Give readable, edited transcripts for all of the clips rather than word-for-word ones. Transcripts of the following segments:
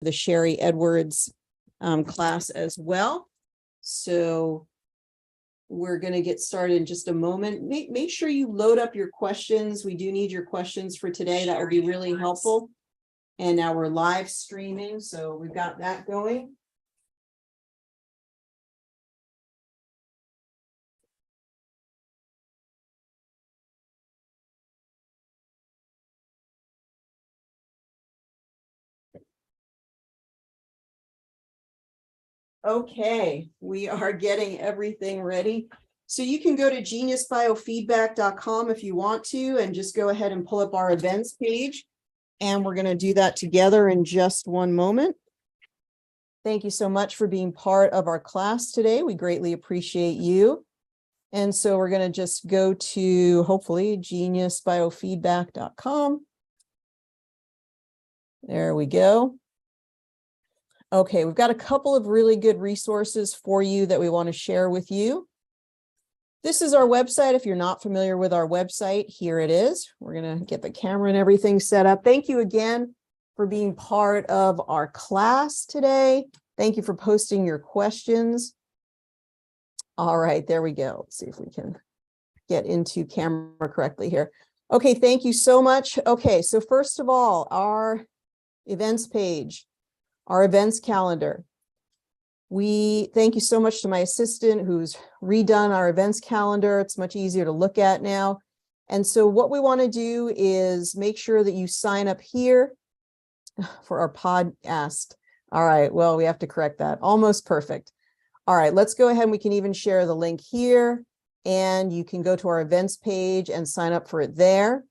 the Sherry Edwards class as well. So we're going to get started in just a moment. Make sure you load up your questions. We do need your questions for today. That would be really helpful. And now we're live streaming, so we've got that going. Okay, we are getting everything ready. So you can go to geniusbiofeedback.com if you want to, and just go ahead and pull up our events page. And we're going to do that together in just one moment. Thank you so much for being part of our class today. We greatly appreciate you. And so we're going to just go to, hopefully, geniusbiofeedback.com. There we go. Okay, we've got a couple of really good resources for you that we want to share with you. This is our website. If you're not familiar with our website, here it is. We're going to get the camera and everything set up. Thank you again for being part of our class today. Thank you for posting your questions. All right, there we go. Let's see if we can get into camera correctly here. Okay, thank you so much. Okay, so first of all, our events page, our events calendar. We thank you so much to my assistant who's redone our events calendar. It's much easier to look at now. And so what we want to do is make sure that you sign up here for our podcast. All right, well, we have to correct that. Almost perfect. All right, let's go ahead and we can even share the link here, and you can go to our events page and sign up for it there.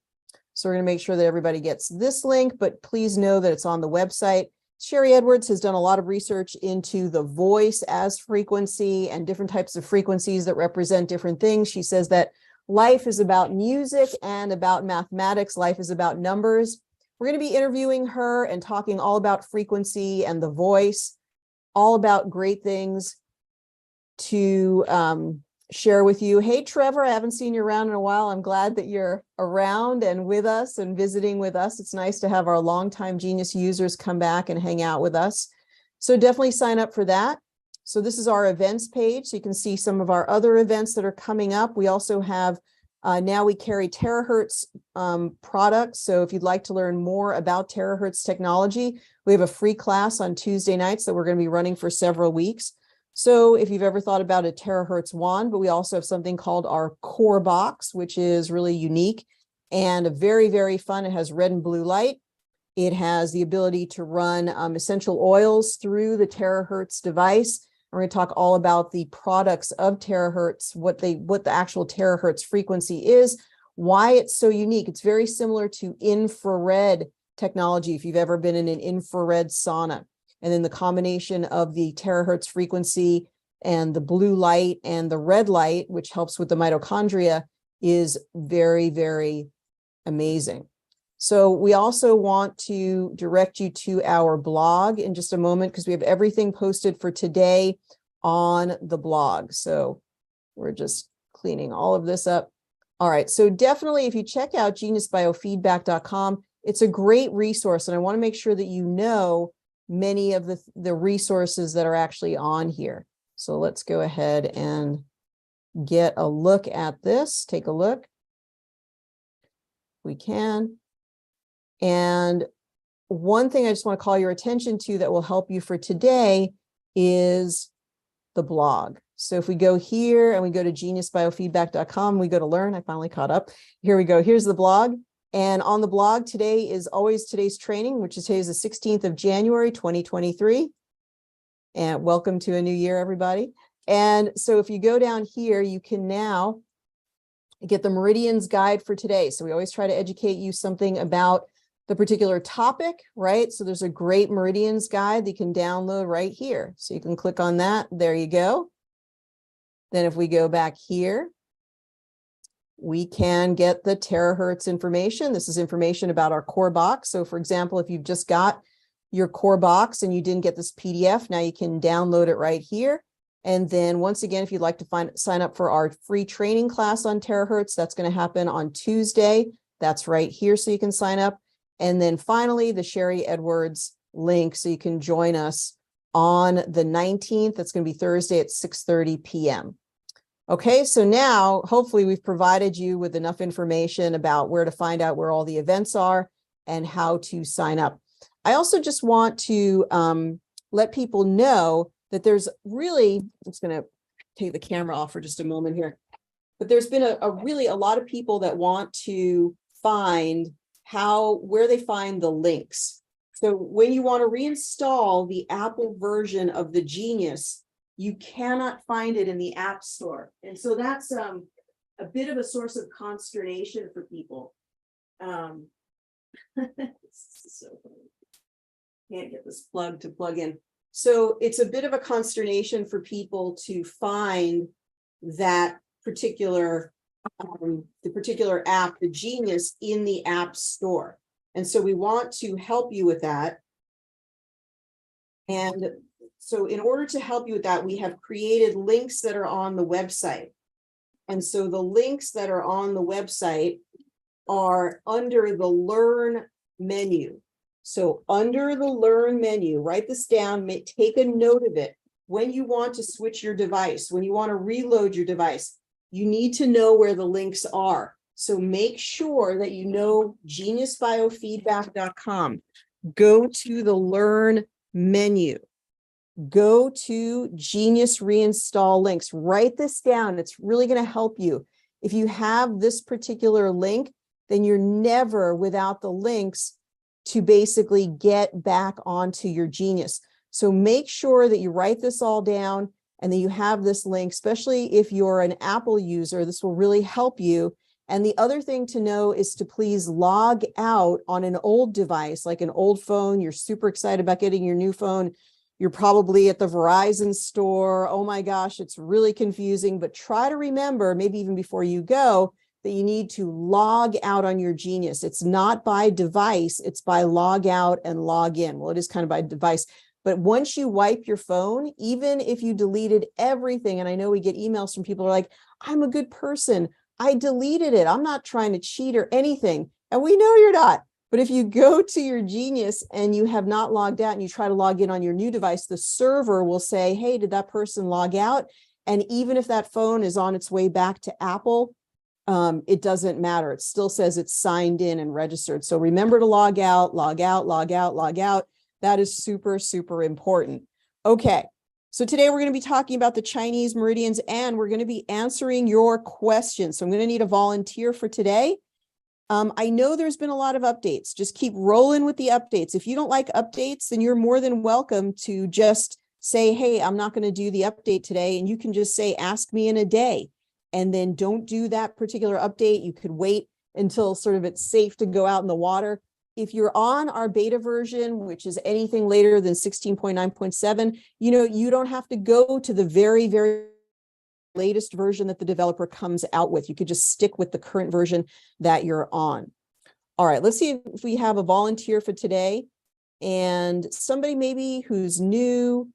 So we're going to make sure that everybody gets this link, but please know that it's on the website. Sherry Edwards has done a lot of research into the voice as frequency and different types of frequencies that represent different things. She says that life is about music and about mathematics. Life is about numbers. We're going to be interviewing her and talking all about frequency and the voice, all about great things to share with you. Hey, Trevor, I haven't seen you around in a while. I'm glad that you're around and with us and visiting with us. It's nice to have our longtime Genius users come back and hang out with us. So definitely sign up for that. So this is our events page. So you can see some of our other events that are coming up. We also have, now we carry terahertz products. So if you'd like to learn more about terahertz technology, we have a free class on Tuesday nights that we're going to be running for several weeks. So if you've ever thought about a terahertz wand, but we also have something called our core box, which is really unique and very, very fun. It has red and blue light. It has the ability to run essential oils through the terahertz device. We're going to talk all about the products of terahertz, what the actual terahertz frequency is, why it's so unique. It's very similar to infrared technology, if you've ever been in an infrared sauna. And then the combination of the terahertz frequency and the blue light and the red light, which helps with the mitochondria, is very, very amazing. So we also want to direct you to our blog in just a moment, because we have everything posted for today on the blog. So we're just cleaning all of this up. All right, so definitely if you check out geniusbiofeedback.com, it's a great resource. And I want to make sure that you know many of the resources that are actually on here. So let's go ahead and get a look at this. Take a look. We can. And one thing I just want to call your attention to that will help you for today is the blog. So if we go here and we go to geniusbiofeedback.com, we go to learn. I finally caught up. Here we go. Here's the blog. And on the blog today is always today's training, which is today's the 16th of January, 2023. And welcome to a new year, everybody. And so if you go down here, you can now get the Meridians guide for today. So we always try to educate you something about the particular topic, right? So there's a great Meridians guide that you can download right here. So you can click on that. There you go. Then if we go back here, we can get the terahertz information. This is information about our core box. So for example, if you've just got your core box and you didn't get this PDF, now you can download it right here. And then once again, if you'd like to sign up for our free training class on terahertz, that's going to happen on Tuesday. That's right here, so you can sign up. And then finally, the Sherry Edwards link so you can join us on the 19th. That's going to be Thursday at 6:30 p.m. Okay, so now hopefully we've provided you with enough information about where to find out where all the events are and how to sign up. I also just want to let people know that there's really, I'm just going to take the camera off for just a moment here, but there's been a lot of people that want to find where they find the links. So when you want to reinstall the Apple version of the Genius, you cannot find it in the App Store. And so that's a bit of a source of consternation for people. So funny. Can't get this plug to plug in. So it's a bit of a consternation for people to find that particular, the particular app, the Genius, in the App Store. And so we want to help you with that. And so in order to help you with that, we have created links that are on the website. And so the links that are on the website are under the Learn menu. So under the Learn menu, write this down, take a note of it. When you want to switch your device, when you want to reload your device, you need to know where the links are. So make sure that you know geniusbiofeedback.com. Go to the Learn menu. Go to Genius Reinstall Links. Write this down. It's really going to help you. If you have this particular link, then you're never without the links to basically get back onto your Genius. So make sure that you write this all down and that you have this link, especially if you're an Apple user. This will really help you. And the other thing to know is to please log out on an old device, like an old phone. You're super excited about getting your new phone. You're probably at the Verizon store. Oh my gosh, it's really confusing, but try to remember, maybe even before you go, that you need to log out on your Genius. It's not by device, it's by log out and log in. Well, it is kind of by device, but once you wipe your phone, even if you deleted everything, and I know we get emails from people who are like, I'm a good person, I deleted it, I'm not trying to cheat or anything. And we know you're not. But if you go to your Genius and you have not logged out and you try to log in on your new device, the server will say, hey, did that person log out? And even if that phone is on its way back to Apple, it doesn't matter. It still says it's signed in and registered. So remember to log out, log out, log out, log out. That is super, super important. Okay. So today we're going to be talking about the Chinese meridians and we're going to be answering your questions. So I'm going to need a volunteer for today. I know there's been a lot of updates. Just keep rolling with the updates. If you don't like updates, then you're more than welcome to just say, hey, I'm not going to do the update today. And you can just say, ask me in a day. And then don't do that particular update. You could wait until sort of it's safe to go out in the water. If you're on our beta version, which is anything later than 16.9.7, you don't have to go to the very, very latest version that the developer comes out with. You could just stick with the current version that you're on. All right, let's see if we have a volunteer for today and somebody maybe who's new.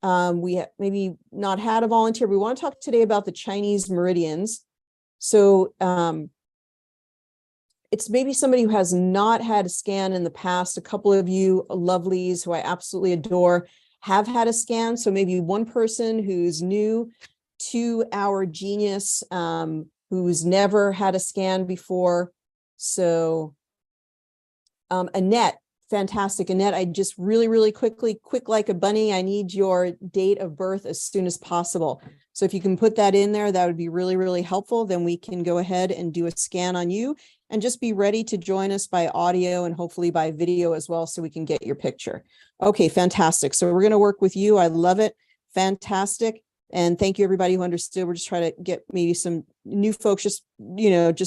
We maybe not had a volunteer. We want to talk today about the Chinese meridians. So it's maybe somebody who has not had a scan in the past. A couple of you lovelies who I absolutely adore have had a scan. So maybe one person who's new to our Genius, who's never had a scan before. So Annette, fantastic. Annette, I just really quick like a bunny, I need your date of birth as soon as possible. So if you can put that in there, that would be really helpful. Then we can go ahead and do a scan on you and just be ready to join us by audio and hopefully by video as well so we can get your picture. Okay, fantastic. So we're going to work with you. I love it. Fantastic. And thank you everybody who understood. We're just trying to get maybe some new folks, just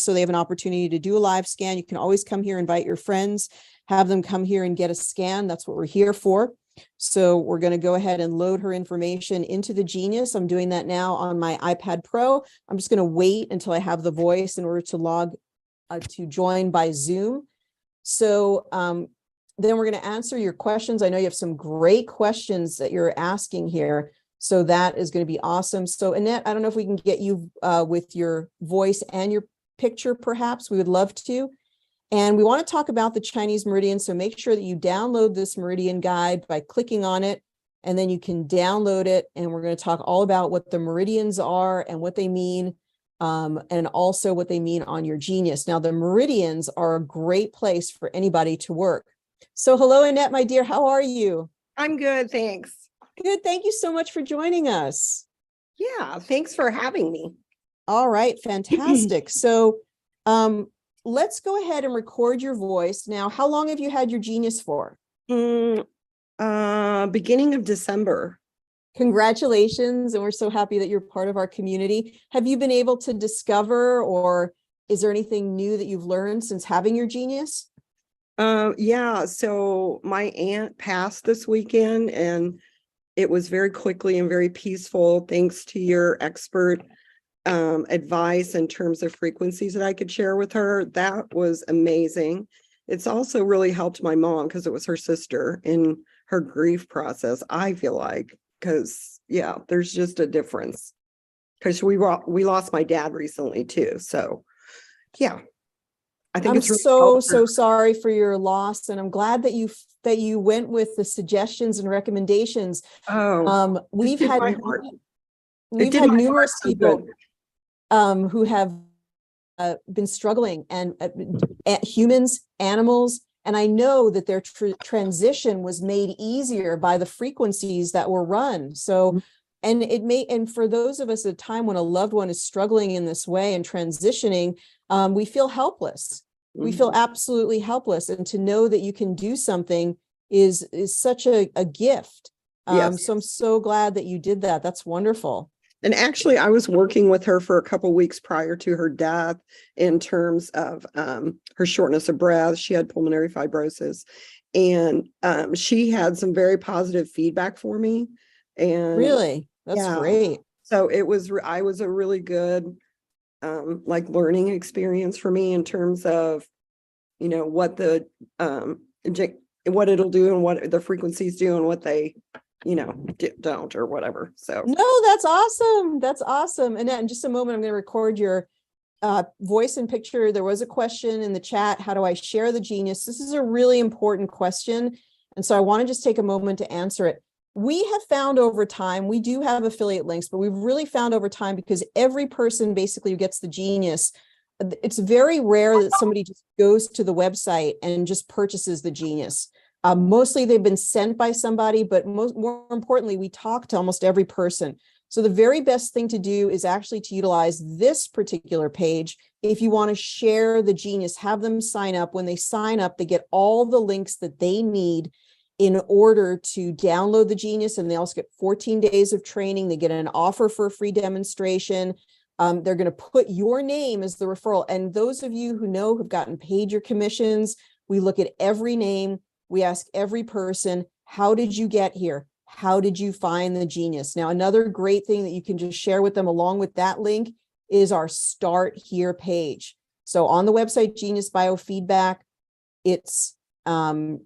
so they have an opportunity to do a live scan. You can always come here, invite your friends, have them come here and get a scan. That's what we're here for. So we're going to go ahead and load her information into the Genius. I'm doing that now on my iPad Pro. I'm just going to wait until I have the voice in order to log to join by Zoom. So then we're going to answer your questions. I know you have some great questions that you're asking here. So that is going to be awesome. So Annette, I don't know if we can get you with your voice and your picture, perhaps. We would love to. And we want to talk about the Chinese meridian. So make sure that you download this meridian guide by clicking on it, and then you can download it. And we're going to talk all about what the meridians are and what they mean, and also what they mean on your genius. Now, the meridians are a great place for anybody to work. So hello, Annette, my dear. How are you? I'm good, thanks. Good. Thank you so much for joining us. Yeah, thanks for having me. All right, fantastic. So let's go ahead and record your voice. Now, how long have you had your genius for? Beginning of December. Congratulations, and we're so happy that you're part of our community. Have you been able to discover, or is there anything new that you've learned since having your genius? Yeah, so my aunt passed this weekend, and it was very quickly and very peaceful, thanks to your expert advice in terms of frequencies that I could share with her. That was amazing. It's also really helped my mom because it was her sister in her grief process, I feel like, because yeah, there's just a difference. Because we lost my dad recently too. So yeah, I think I'm it's really so sorry for your loss, and I'm glad that you went with the suggestions and recommendations. We've had numerous people who have been struggling, and humans, animals, and I know that their transition was made easier by the frequencies that were run. So, and for those of us at a time when a loved one is struggling in this way and transitioning, we feel helpless. We feel absolutely helpless, and to know that you can do something is such a gift. Yes. So I'm so glad that you did that. That's wonderful. And actually, I was working with her for a couple of weeks prior to her death in terms of her shortness of breath. She had pulmonary fibrosis, and she had some very positive feedback for me. And really, that's great. So I was a really good like learning experience for me in terms of, you know, what what it'll do and what the frequencies do and what they, you know, don't or whatever. So no, that's awesome. That's awesome. And in just a moment, I'm going to record your voice and picture. There was a question in the chat. How do I share the genius? This is a really important question. And so I want to just take a moment to answer it. We have found over time, we do have affiliate links, but we've really found over time, because every person basically who gets the genius, it's very rare that somebody just goes to the website and just purchases the genius. Mostly they've been sent by somebody, but more importantly, we talk to almost every person. So the very best thing to do is actually to utilize this particular page. If you want to share the genius, have them sign up. When they sign up, they get all the links that they need in order to download the genius, and they also get 14 days of training. They get an offer for a free demonstration. They're going to put your name as the referral. And those of you who know who've gotten paid your commissions, we look at every name. We ask every person, how did you get here? How did you find the genius? Now, another great thing that you can just share with them along with that link is our Start Here page. So on the website, Genius Biofeedback, it's this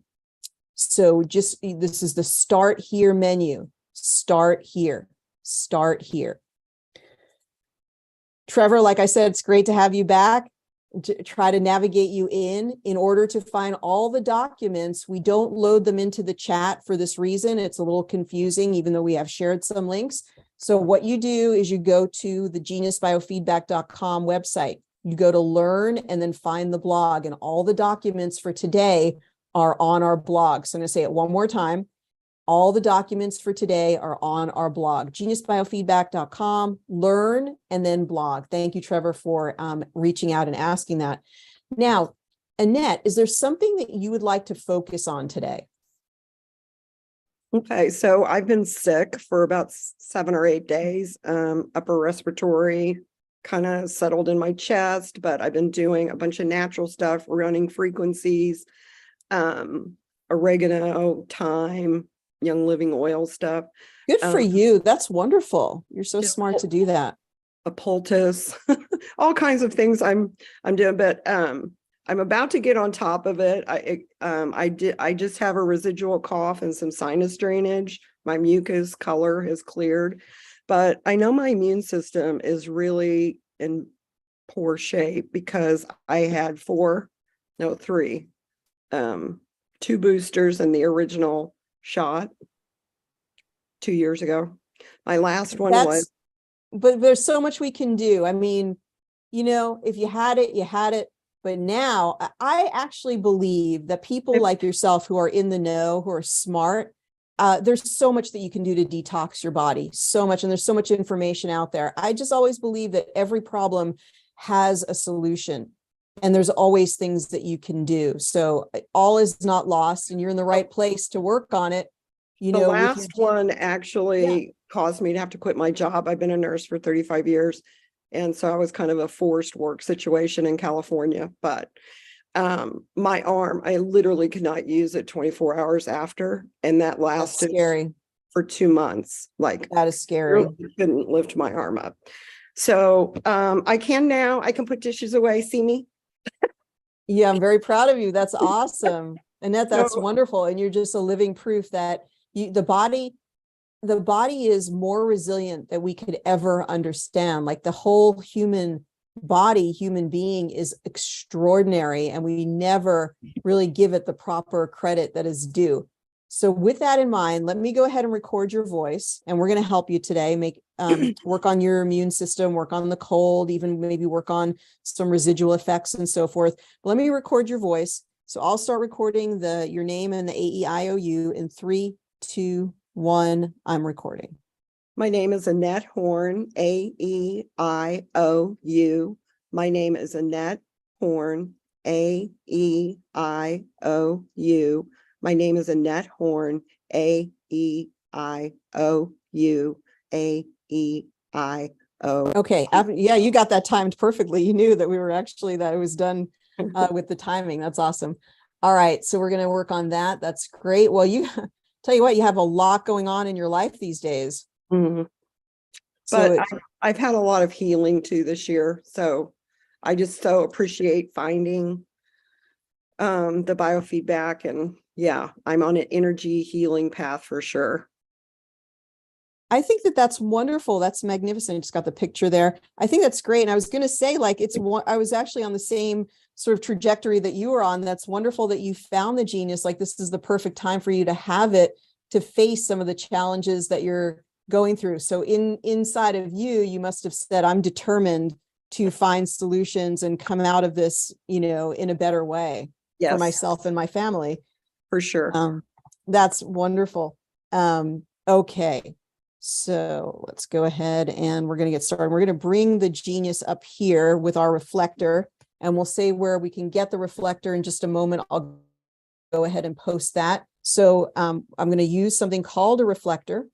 is the Start Here menu. Start here. Start here. Trevor, like I said, it's great to have you back. To try to navigate you in order to find all the documents. We don't load them into the chat for this reason. It's a little confusing, even though we have shared some links. So what you do is you go to the geniusbiofeedback.com website. You go to learn and then find the blog, and all the documents for today are on our blog. So I'm going to say it one more time. All the documents for today are on our blog, geniusbiofeedback.com, learn, and then blog. Thank you, Trevor, for reaching out and asking that. Now, Annette, is there something that you would like to focus on today? Okay, so I've been sick for about 7 or 8 days, upper respiratory, kind of settled in my chest, but I've been doing a bunch of natural stuff, running frequencies, oregano, thyme, Young Living oil stuff. Good for you. That's wonderful. You're so smart to do that. A poultice, all kinds of things I'm doing, but I'm about to get on top of it. I just have a residual cough and some sinus drainage. My mucus color has cleared, but I know my immune system is really in poor shape because I had 4 no, 3, 2 boosters and the original shot 2 years ago. My last one was. But there's so much we can do. I mean, you know, if you had it, you had it. But now I actually believe that people like yourself who are in the know, who are smart, there's so much that you can do to detox your body, so much. And there's so much information out there. I just always believe that every problem has a solution and there's always things that you can do. So all is not lost and you're in the right place to work on it. You The know, last one actually caused me to have to quit my job. I've been a nurse for 35 years. And so I was kind of a forced work situation in California, but my arm, I literally could not use it 24 hours after. And that lasted scary for 2 months. Like that is scary. Really couldn't lift my arm up. So I can now, I can put dishes away. See me? Yeah, I'm very proud of you. That's awesome. Annette, that's wonderful. And you're just a living proof that the body is more resilient than we could ever understand. Like the whole human body, human being is extraordinary, and we never really give it the proper credit that is due. So with that in mind, let me go ahead and record your voice, and we're going to help you today work on your immune system, work on the cold, even maybe work on some residual effects and so forth. But let me record your voice. So I'll start recording your name and the AEIOU in 3, 2, 1. I'm recording. My name is Annette Horn, AEIOU. My name is Annette Horn, AEIOU. My name is Annette Horn, AEIOU, AEIO. Okay. Yeah, you got that timed perfectly. You knew that that it was done with the timing. That's awesome. All right. So we're going to work on that. That's great. Well, tell you what, you have a lot going on in your life these days. Mm-hmm. But I've had a lot of healing too this year. So I just so appreciate finding the biofeedback, and yeah, I'm on an energy healing path for sure. I think that's wonderful. That's magnificent. I just got the picture there. I think that's great. And I was going to say, like, I was actually on the same sort of trajectory that you were on. That's wonderful that you found the genius. Like, this is the perfect time for you to have it, to face some of the challenges that you're going through. So inside of you must have said, I'm determined to find solutions and come out of this, in a better way for myself and my family. For sure. That's wonderful. Okay. So let's go ahead and we're going to get started. We're going to bring the genius up here with our reflector, and we'll say where we can get the reflector in just a moment. I'll go ahead and post that. So I'm going to use something called a reflector,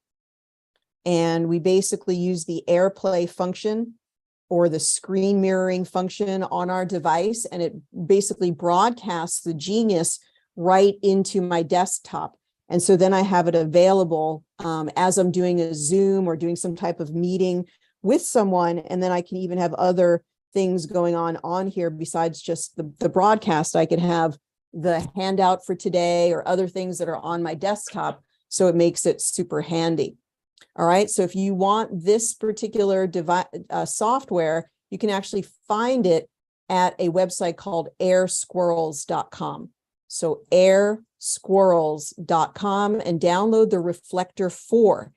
and we basically use the AirPlay function or the screen mirroring function on our device, and it basically broadcasts the genius right into my desktop. And so then I have it available as I'm doing a Zoom or doing some type of meeting with someone. And then I can even have other things going on here besides just the broadcast. I could have the handout for today or other things that are on my desktop. So it makes it super handy. All right. So if you want this particular software, you can actually find it at a website called airsquirrels.com. So airsquirrels.com, and download the Reflector 4.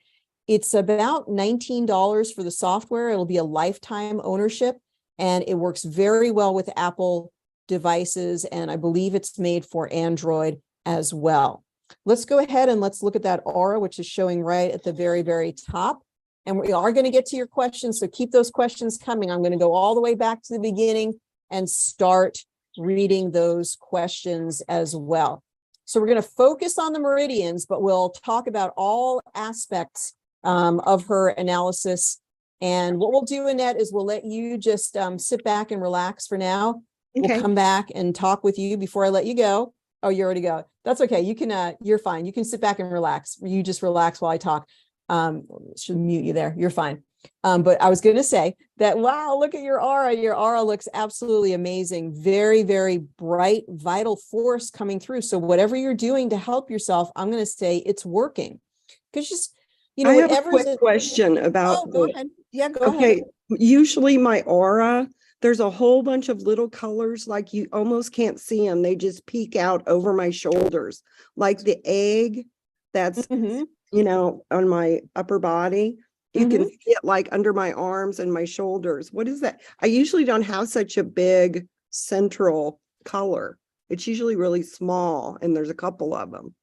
It's about $19 for the software. It'll be a lifetime ownership, and it works very well with Apple devices. And I believe it's made for Android as well. Let's go ahead and let's look at that aura, which is showing right at the very, very top. And we are going to get to your questions. So keep those questions coming. I'm going to go all the way back to the beginning and start reading those questions as well. So we're going to focus on the meridians, but we'll talk about all aspects of her analysis. And what we'll do, Annette, is we'll let you just sit back and relax for now. Okay. We'll come back and talk with you before I let you go. Oh, you already go. That's okay. You can, you're fine. You can sit back and relax. You just relax while I talk. Should mute you there. You're fine. But I was going to say that, wow, look at your aura. Your aura looks absolutely amazing. Very, very bright, vital force coming through. So whatever you're doing to help yourself, I'm going to say it's working. Because just, I have a quick question about. Oh, go ahead. Yeah, go ahead. Okay. Usually my aura, there's a whole bunch of little colors, like you almost can't see them. They just peek out over my shoulders, like the egg that's, Mhm. on my upper body. You can see it like under my arms and my shoulders. What is that? I usually don't have such a big central color. It's usually really small, and there's a couple of them.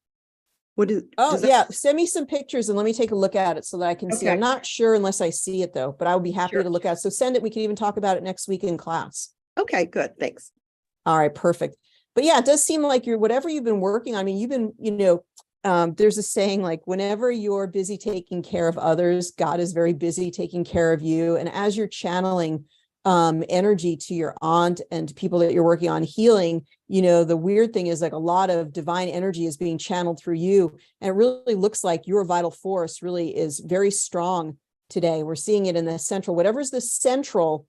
Oh, Does that? yeah. Send me some pictures and let me take a look at it so that I can see. I'm Okay. not sure unless I see it though, but I would be happy Sure. to look at it. So send it. We can even talk about it next week in class. Okay, good. Thanks. All right, perfect. But yeah, it does seem like whatever you've been working on. I mean, you've been, there's a saying like, whenever you're busy taking care of others, God is very busy taking care of you. And as you're channeling energy to your aunt and people that you're working on healing, the weird thing is like a lot of divine energy is being channeled through you. And it really looks like your vital force really is very strong today. We're seeing it in the central, whatever's the central,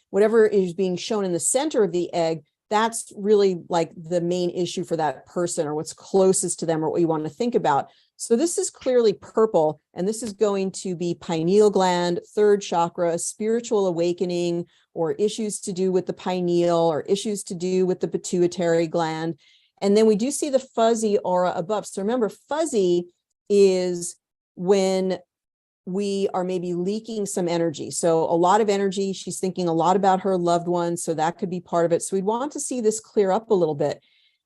whatever is being shown in the center of the egg, that's really like the main issue for that person or what's closest to them or what you want to think about. So this is clearly purple, and this is going to be pineal gland, third chakra, spiritual awakening, or issues to do with the pineal or issues to do with the pituitary gland. And then we do see the fuzzy aura above. So remember, fuzzy is when we are maybe leaking some energy. So a lot of energy, she's thinking a lot about her loved ones. So that could be part of it. So we'd want to see this clear up a little bit.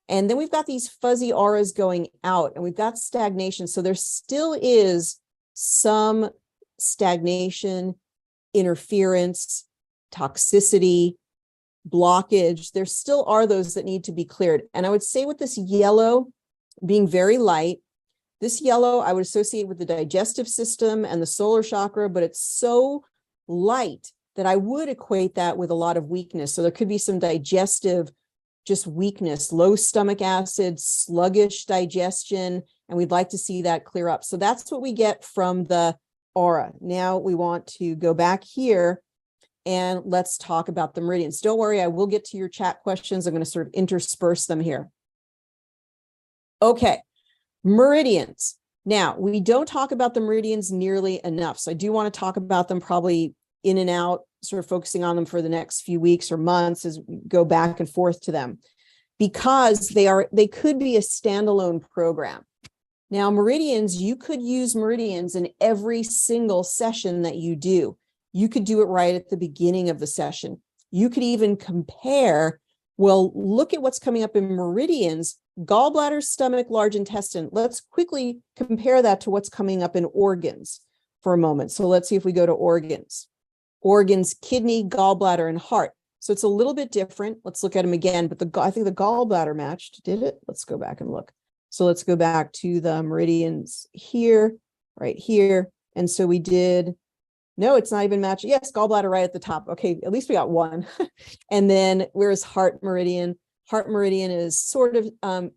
And then we've got these fuzzy auras going out, and we've got stagnation. So there still is some stagnation, interference, toxicity, blockage. There still are those that need to be cleared. And I would say with this yellow being very light, this yellow I would associate with the digestive system and the solar chakra, but it's so light that I would equate that with a lot of weakness. So there could be some digestive just weakness, low stomach acid, sluggish digestion, and we'd like to see that clear up. So that's what we get from the aura. Now we want to go back here and let's talk about the meridians. Don't worry, I will get to your chat questions. I'm going to sort of intersperse them here. Okay, meridians. Now, we don't talk about the meridians nearly enough. So I do want to talk about them probably in and out, sort of focusing on them for the next few weeks or months as we go back and forth to them, because they could be a standalone program. Now, meridians, you could use meridians in every single session that you do. You could do it right at the beginning of the session. You could even compare, well, look at what's coming up in meridians, gallbladder, stomach, large intestine. Let's quickly compare that to what's coming up in organs for a moment. So let's see if we go to organs. Organs, kidney, gallbladder, and heart. So it's a little bit different. Let's look at them again, but I think the gallbladder matched, did it? Let's go back and look. So let's go back to the meridians here, right here. And so we did, no, it's not even matching. Yes, gallbladder right at the top. Okay, at least we got one. And then where's heart meridian? Heart meridian is sort of,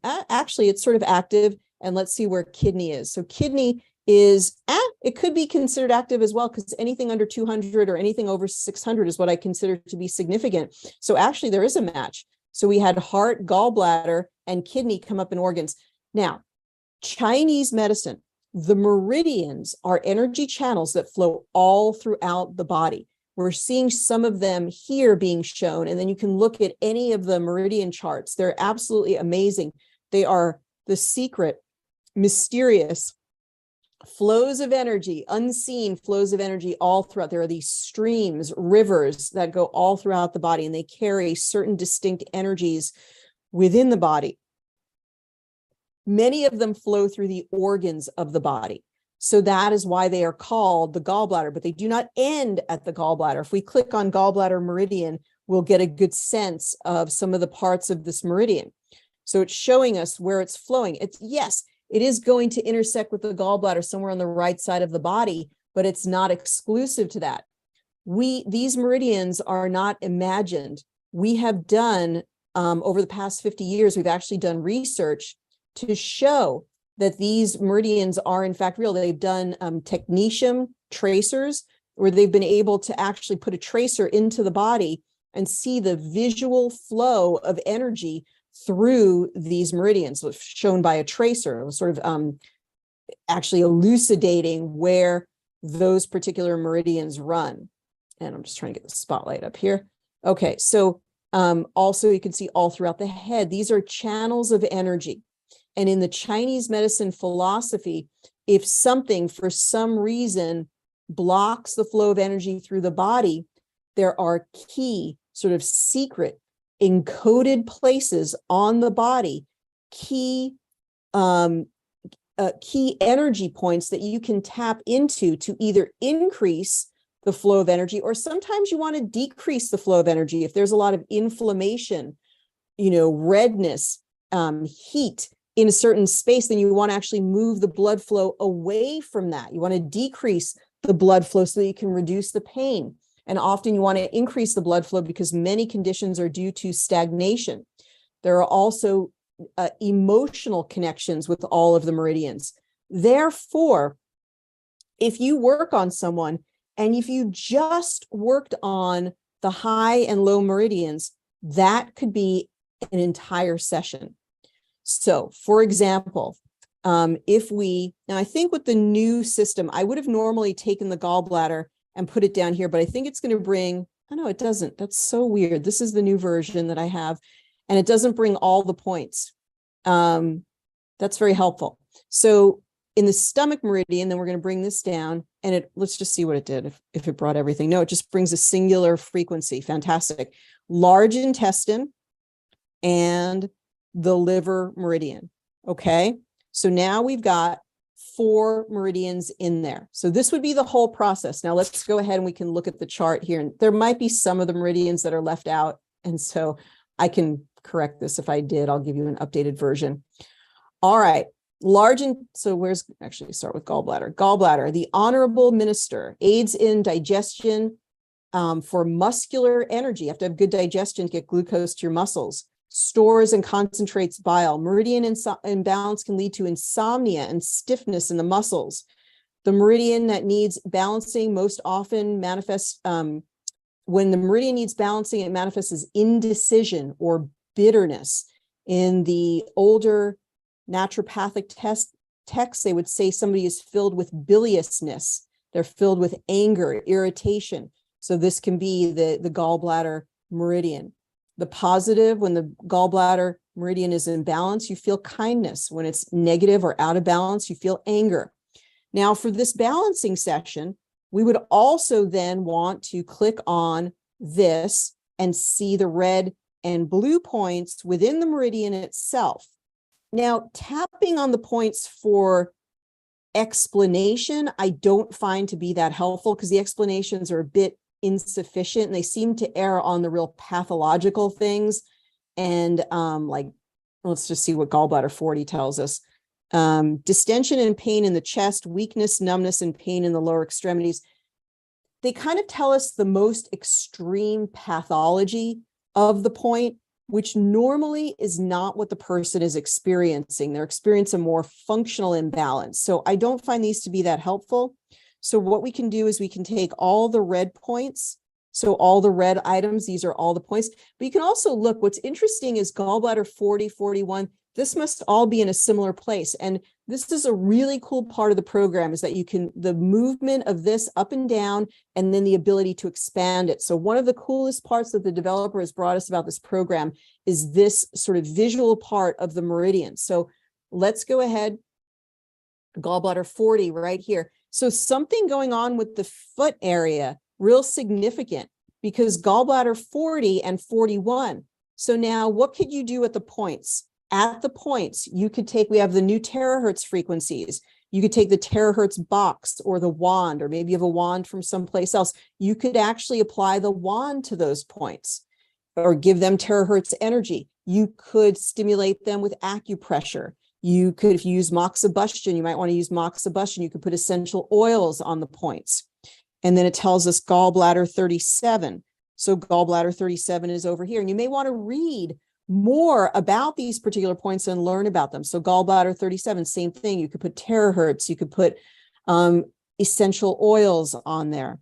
actually it's sort of active. And let's see where kidney is. So kidney is, it could be considered active as well, because anything under 200 or anything over 600 is what I consider to be significant. So actually there is a match. So we had heart, gallbladder, and kidney come up in organs. Now, Chinese medicine, the meridians are energy channels that flow all throughout the body. We're seeing some of them here being shown, and then you can look at any of the meridian charts. They're absolutely amazing. They are the secret, mysterious flows of energy, unseen flows of energy all throughout. There are these streams, rivers that go all throughout the body, and they carry certain distinct energies within the body. Many of them flow through the organs of the body. So that is why they are called the gallbladder, but they do not end at the gallbladder. If we click on gallbladder meridian, we'll get a good sense of some of the parts of this meridian. So it's showing us where it's flowing. Yes, it is going to intersect with the gallbladder somewhere on the right side of the body, but it's not exclusive to that. These meridians are not imagined. We have done, over the past 50 years, we've actually done research to show that these meridians are in fact real. They've done technetium tracers, where they've been able to actually put a tracer into the body and see the visual flow of energy through these meridians, shown by a tracer, sort of actually elucidating where those particular meridians run. and I'm just trying to get the spotlight up here. Okay, so also you can see all throughout the head, these are channels of energy. And in the Chinese medicine philosophy, if something for some reason blocks the flow of energy through the body, there are key sort of secret encoded places on the body, key energy points that you can tap into to either increase the flow of energy, or sometimes you want to decrease the flow of energy. If there's a lot of inflammation, redness, heat in a certain space, then you want to actually move the blood flow away from that. You want to decrease the blood flow so that you can reduce the pain. And often you want to increase the blood flow because many conditions are due to stagnation. There are also emotional connections with all of the meridians. Therefore, if you work on someone and if you just worked on the high and low meridians, that could be an entire session. So, for example, now I think with the new system, I would have normally taken the gallbladder and put it down here, but I think it's going to bring, oh no, it doesn't. That's so weird. This is the new version that I have, and it doesn't bring all the points. That's very helpful. So in the stomach meridian, then we're going to bring this down, and let's just see what it did, if it brought everything. No, it just brings a singular frequency. Fantastic. Large intestine and the liver meridian. Okay. So now we've got 4 meridians in there. So this would be the whole process. Now let's go ahead and we can look at the chart here. And there might be some of the meridians that are left out. And so I can correct this. If I did, I'll give you an updated version. All right. So actually start with gallbladder. Gallbladder, the honorable minister, aids in digestion for muscular energy. You have to have good digestion to get glucose to your muscles. Stores and concentrates bile. Meridian imbalance can lead to insomnia and stiffness in the muscles. The meridian that needs balancing most often manifests, when the meridian needs balancing, it manifests as indecision or bitterness. In the older naturopathic texts, they would say somebody is filled with biliousness. They're filled with anger, irritation. So this can be the gallbladder meridian. The positive, when the gallbladder meridian is in balance, you feel kindness. When it's negative or out of balance, you feel anger. Now, for this balancing session, we would also then want to click on this and see the red and blue points within the meridian itself. Now, tapping on the points for explanation, I don't find to be that helpful because the explanations are a bit insufficient and they seem to err on the real pathological things. And let's just see what gallbladder 40 tells us. Distension and pain in the chest, weakness, numbness, and pain in the lower extremities. They kind of tell us the most extreme pathology of the point, which normally is not what the person is experiencing. They're experiencing a more functional imbalance. So I don't find these to be that helpful. So what we can do is we can take all the red points. So all the red items, these are all the points. But you can also look, what's interesting is gallbladder 40, 41, this must all be in a similar place. And this is a really cool part of the program is that the movement of this up and down, and then the ability to expand it. So one of the coolest parts that the developer has brought us about this program is this sort of visual part of the meridian. So let's go ahead, gallbladder 40 right here. So something going on with the foot area, real significant, because gallbladder 40 and 41. So now what could you do at the points? At the points, you could we have the new terahertz frequencies. You could take the terahertz box or the wand, or maybe you have a wand from someplace else. You could actually apply the wand to those points or give them terahertz energy. You could stimulate them with acupressure. You could, if you use moxibustion, you might want to use moxibustion. You could put essential oils on the points. And then it tells us gallbladder 37. So gallbladder 37 is over here. And you may want to read more about these particular points and learn about them. So gallbladder 37, same thing. You could put terahertz. You could put essential oils on there.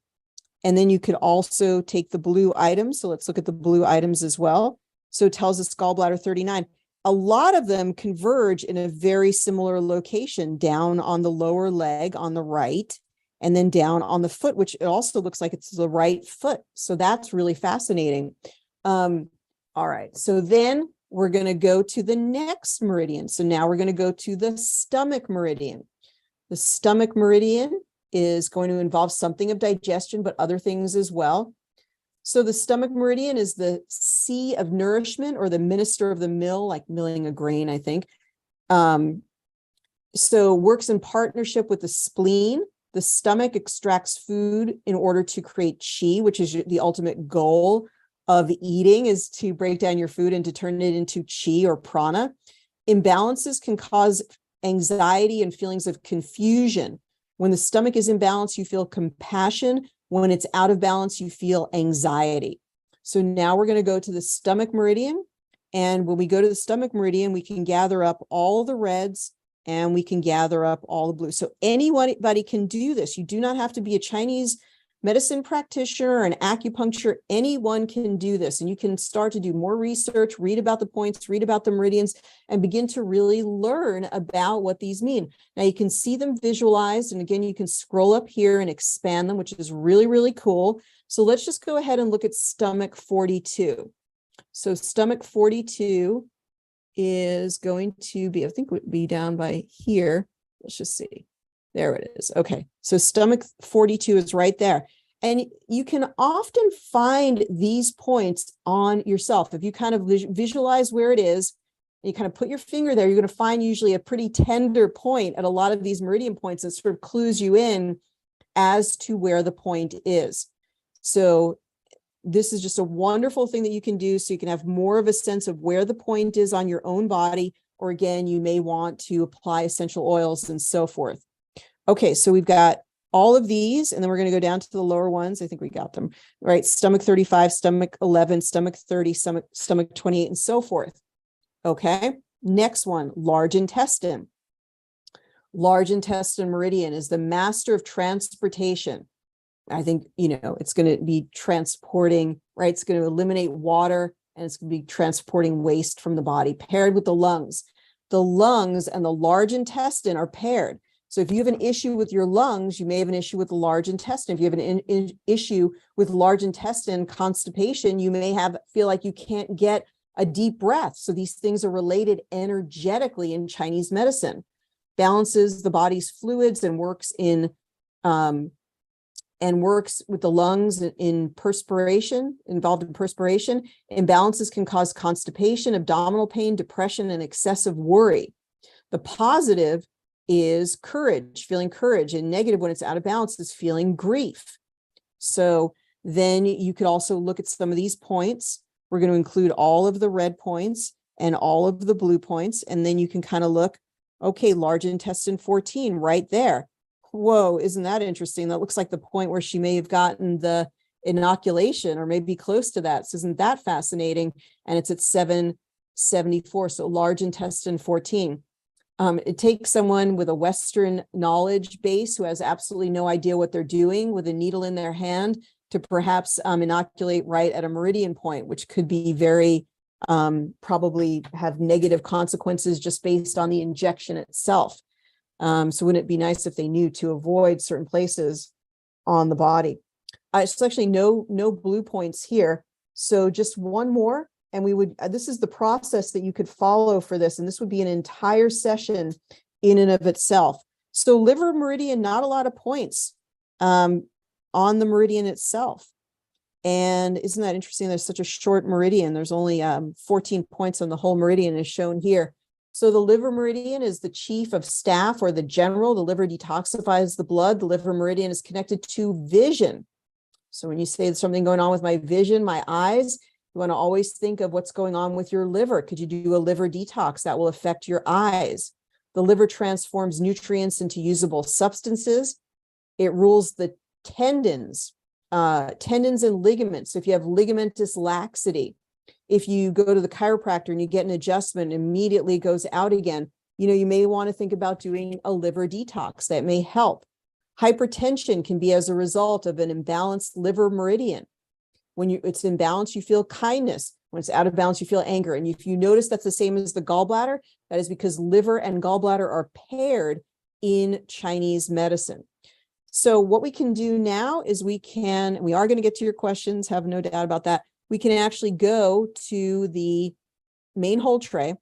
And then you could also take the blue items. So let's look at the blue items as well. So it tells us gallbladder 39. A lot of them converge in a very similar location down on the lower leg on the right. and then down on the foot, which it also looks like it's the right foot. So that's really fascinating. All right. So then we're going to go to the next meridian. So now we're going to go to the stomach meridian. The stomach meridian is going to involve something of digestion, but other things as well. So the stomach meridian is the sea of nourishment, or the minister of the mill, like milling a grain, I think. So works in partnership with the spleen. The stomach extracts food in order to create chi, which is the ultimate goal of eating, is to break down your food and to turn it into chi or prana. Imbalances can cause anxiety and feelings of confusion. When the stomach is in balance, you feel compassion. When it's out of balance, you feel anxiety. So now we're going to go to the stomach meridian. And when we go to the stomach meridian, we can gather up all the reds and we can gather up all the blues. So anybody can do this. You do not have to be a Chinese medicine practitioner or an acupuncture. Anyone can do this. And you can start to do more research, read about the points, read about the meridians, and begin to really learn about what these mean. Now you can see them visualized. And again, you can scroll up here and expand them, which is really, really cool. So let's just go ahead and look at stomach 42. So stomach 42 is going to be, I think would be down by here. Let's just see. There it is. Okay. So stomach 42 is right there. And you can often find these points on yourself. If you kind of visualize where it is, and you kind of put your finger there, you're going to find usually a pretty tender point at a lot of these meridian points that sort of clues you in as to where the point is. So this is just a wonderful thing that you can do so you can have more of a sense of where the point is on your own body, or again, you may want to apply essential oils and so forth. Okay, so we've got all of these, and then we're going to go down to the lower ones. I think we got them, right? Stomach 35, stomach 11, stomach 30, stomach 28, and so forth. Okay, next one, large intestine. Large intestine meridian is the master of transportation. I think, it's going to be transporting, right? It's going to eliminate water, and it's going to be transporting waste from the body, paired with the lungs. The lungs and the large intestine are paired. So if you have an issue with your lungs, you may have an issue with the large intestine. If you have an issue with large intestine constipation, you may feel like you can't get a deep breath. So these things are related energetically in Chinese medicine. Balances the body's fluids and works with the lungs in perspiration, involved in perspiration. Imbalances can cause constipation, abdominal pain, depression, and excessive worry. The positive is courage, feeling courage, and negative when it's out of balance is feeling grief. So then you could also look at some of these points. We're going to include all of the red points and all of the blue points. And then you can kind of look, okay, large intestine 14 right there. Whoa, isn't that interesting? That looks like the point where she may have gotten the inoculation, or maybe close to that. So isn't that fascinating? And it's at 774. So large intestine 14. It takes someone with a Western knowledge base who has absolutely no idea what they're doing with a needle in their hand to perhaps inoculate right at a meridian point, which could be very, probably have negative consequences just based on the injection itself. So wouldn't it be nice if they knew to avoid certain places on the body? It's actually no blue points here. So just one more. And this is the process that you could follow for this. And this would be an entire session in and of itself. So liver meridian, not a lot of points on the meridian itself. And isn't that interesting? There's such a short meridian. There's only 14 points on the whole meridian as shown here. So the liver meridian is the chief of staff or the general. The liver detoxifies the blood. The liver meridian is connected to vision. So when you say there's something going on with my vision, my eyes, you want to always think of what's going on with your liver. Could you do a liver detox? That will affect your eyes. The liver transforms nutrients into usable substances. It rules the tendons and ligaments. So if you have ligamentous laxity, if you go to the chiropractor and you get an adjustment, immediately goes out again, you may want to think about doing a liver detox. That may help. Hypertension can be as a result of an imbalanced liver meridian. When it's in balance, you feel kindness. When it's out of balance, you feel anger. And if you notice that's the same as the gallbladder, that is because liver and gallbladder are paired in Chinese medicine. So what we can do now is we are going to get to your questions, have no doubt about that. We can actually go to the main hold tray,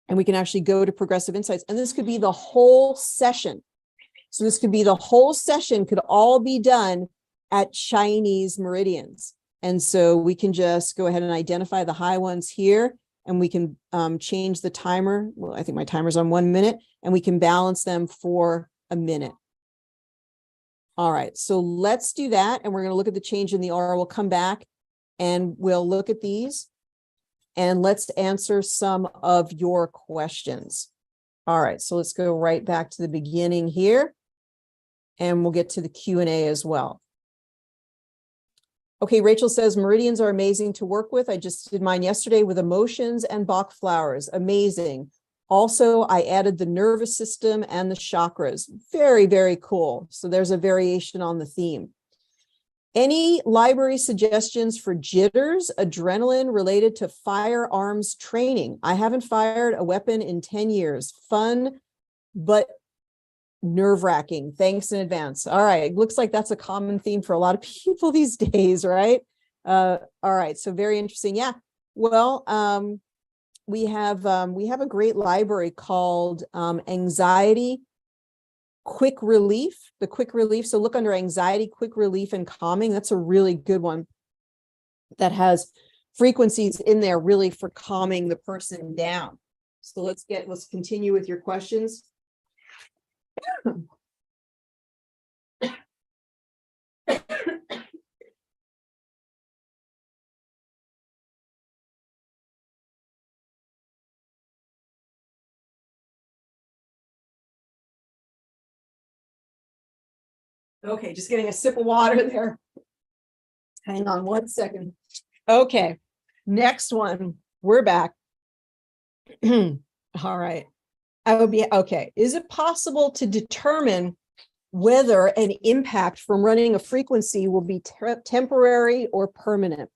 and we can actually go to Progressive Insights, and this could be the whole session. So this could be the whole session, could all be done at Chinese Meridians. And so we can just go ahead and identify the high ones here, and we can change the timer. Well, I think my timer's on 1 minute, and we can balance them for a minute. All right, so let's do that. And we're going to look at the change in the aura. We'll come back and we'll look at these, and let's answer some of your questions. All right, so let's go right back to the beginning here, and we'll get to the Q&A as well. Okay, Rachel says, meridians are amazing to work with. I just did mine yesterday with emotions and Bach flowers. Amazing. Also, I added the nervous system and the chakras. Very, very cool. So there's a variation on the theme. Any library suggestions for jitters, adrenaline related to firearms training? I haven't fired a weapon in 10 years. Fun, but nerve-wracking. Thanks in advance. All right. It looks like that's a common theme for a lot of people these days, right? All right. So very interesting. Yeah. Well, we have a great library called Anxiety Quick Relief, the Quick Relief. So look under Anxiety, Quick Relief, and Calming. That's a really good one that has frequencies in there really for calming the person down. So let's continue with your questions. Okay, just getting a sip of water there. Hang on 1 second. Okay, next one. We're back. All right. I would be okay. Is it possible to determine whether an impact from running a frequency will be temporary or permanent?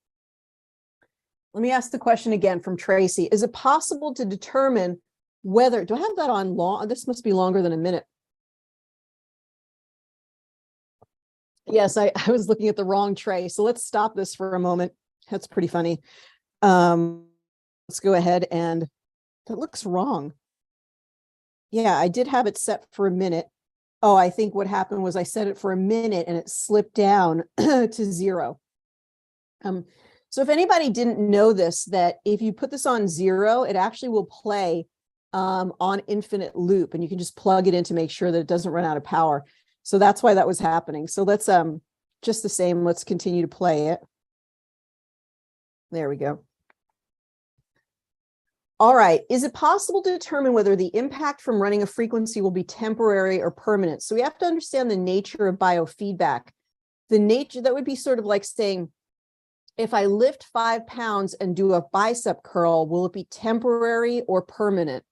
Let me ask the question again from Tracy. Is it possible to determine whether, do I have that on long? This must be longer than a minute. Yes, I was looking at the wrong tray. So let's stop this for a moment. That's pretty funny. Let's go ahead, and that looks wrong. Yeah, I did have it set for a minute. Oh, I think what happened was I set it for a minute and it slipped down to 0. So if anybody didn't know this, that if you put this on 0, it actually will play on infinite loop, and you can just plug it in to make sure that it doesn't run out of power. So that's why that was happening. So let's just the same, let's continue to play it. There we go. All right. Is it possible to determine whether the impact from running a frequency will be temporary or permanent? So we have to understand the nature of biofeedback. The nature, that would be sort of like saying, if I lift 5 pounds and do a bicep curl, will it be temporary or permanent?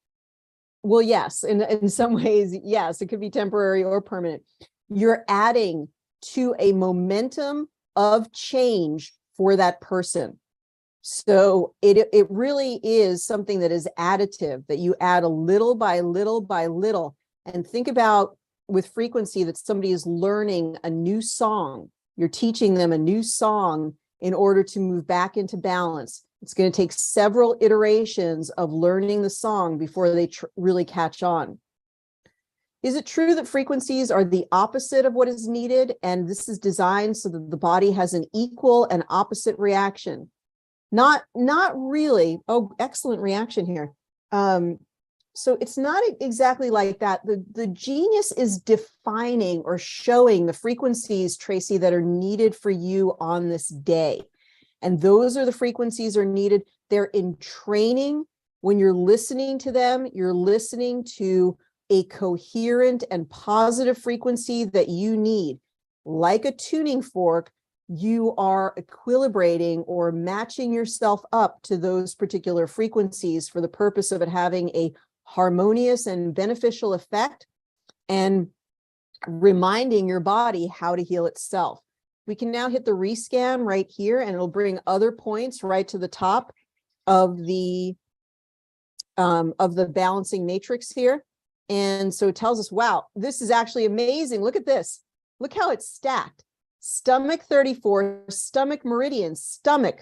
Well, yes, in some ways, yes, it could be temporary or permanent. You're adding to a momentum of change for that person. So it really is something that is additive, that you add a little by little by little. And think about with frequency that somebody is learning a new song. You're teaching them a new song in order to move back into balance. It's going to take several iterations of learning the song before they really catch on. Is it true that frequencies are the opposite of what is needed, and this is designed so that the body has an equal and opposite reaction? Not really. Oh, excellent reaction here. So it's not exactly like that. The genius is defining or showing the frequencies, Tracy, that are needed for you on this day. And those are the frequencies are needed. They're in training. When you're listening to them, you're listening to a coherent and positive frequency that you need. Like a tuning fork, you are equilibrating or matching yourself up to those particular frequencies for the purpose of it having a harmonious and beneficial effect, and reminding your body how to heal itself. We can now hit the rescan right here, and it'll bring other points right to the top of the balancing matrix here. And so it tells us, wow, this is actually amazing. Look at this. Look how it's stacked. Stomach 34, stomach meridian, stomach,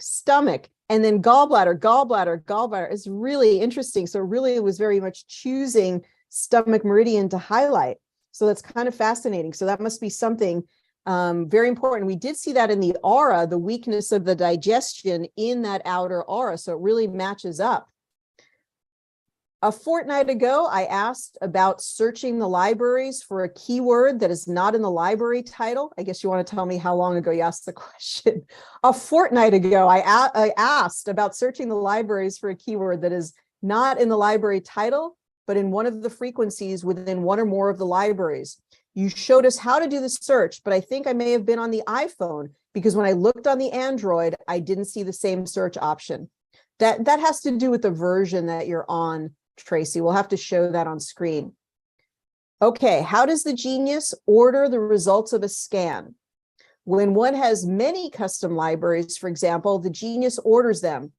and then gallbladder, gallbladder, gallbladder. Is really interesting. So really it was very much choosing stomach meridian to highlight. So that's kind of fascinating. So that must be something very important. We did see that in the aura, the weakness of the digestion in that outer aura. So it really matches up. A fortnight ago, I asked about searching the libraries for a keyword that is not in the library title. I guess you want to tell me how long ago you asked the question. A fortnight ago, I asked about searching the libraries for a keyword that is not in the library title, but in one of the frequencies within one or more of the libraries. You showed us how to do the search, but I think I may have been on the iPhone because when I looked on the Android, I didn't see the same search option. That has to do with the version that you're on, Tracy. We'll have to show that on screen. Okay, how does the genius order the results of a scan? When one has many custom libraries, for example, the genius orders them.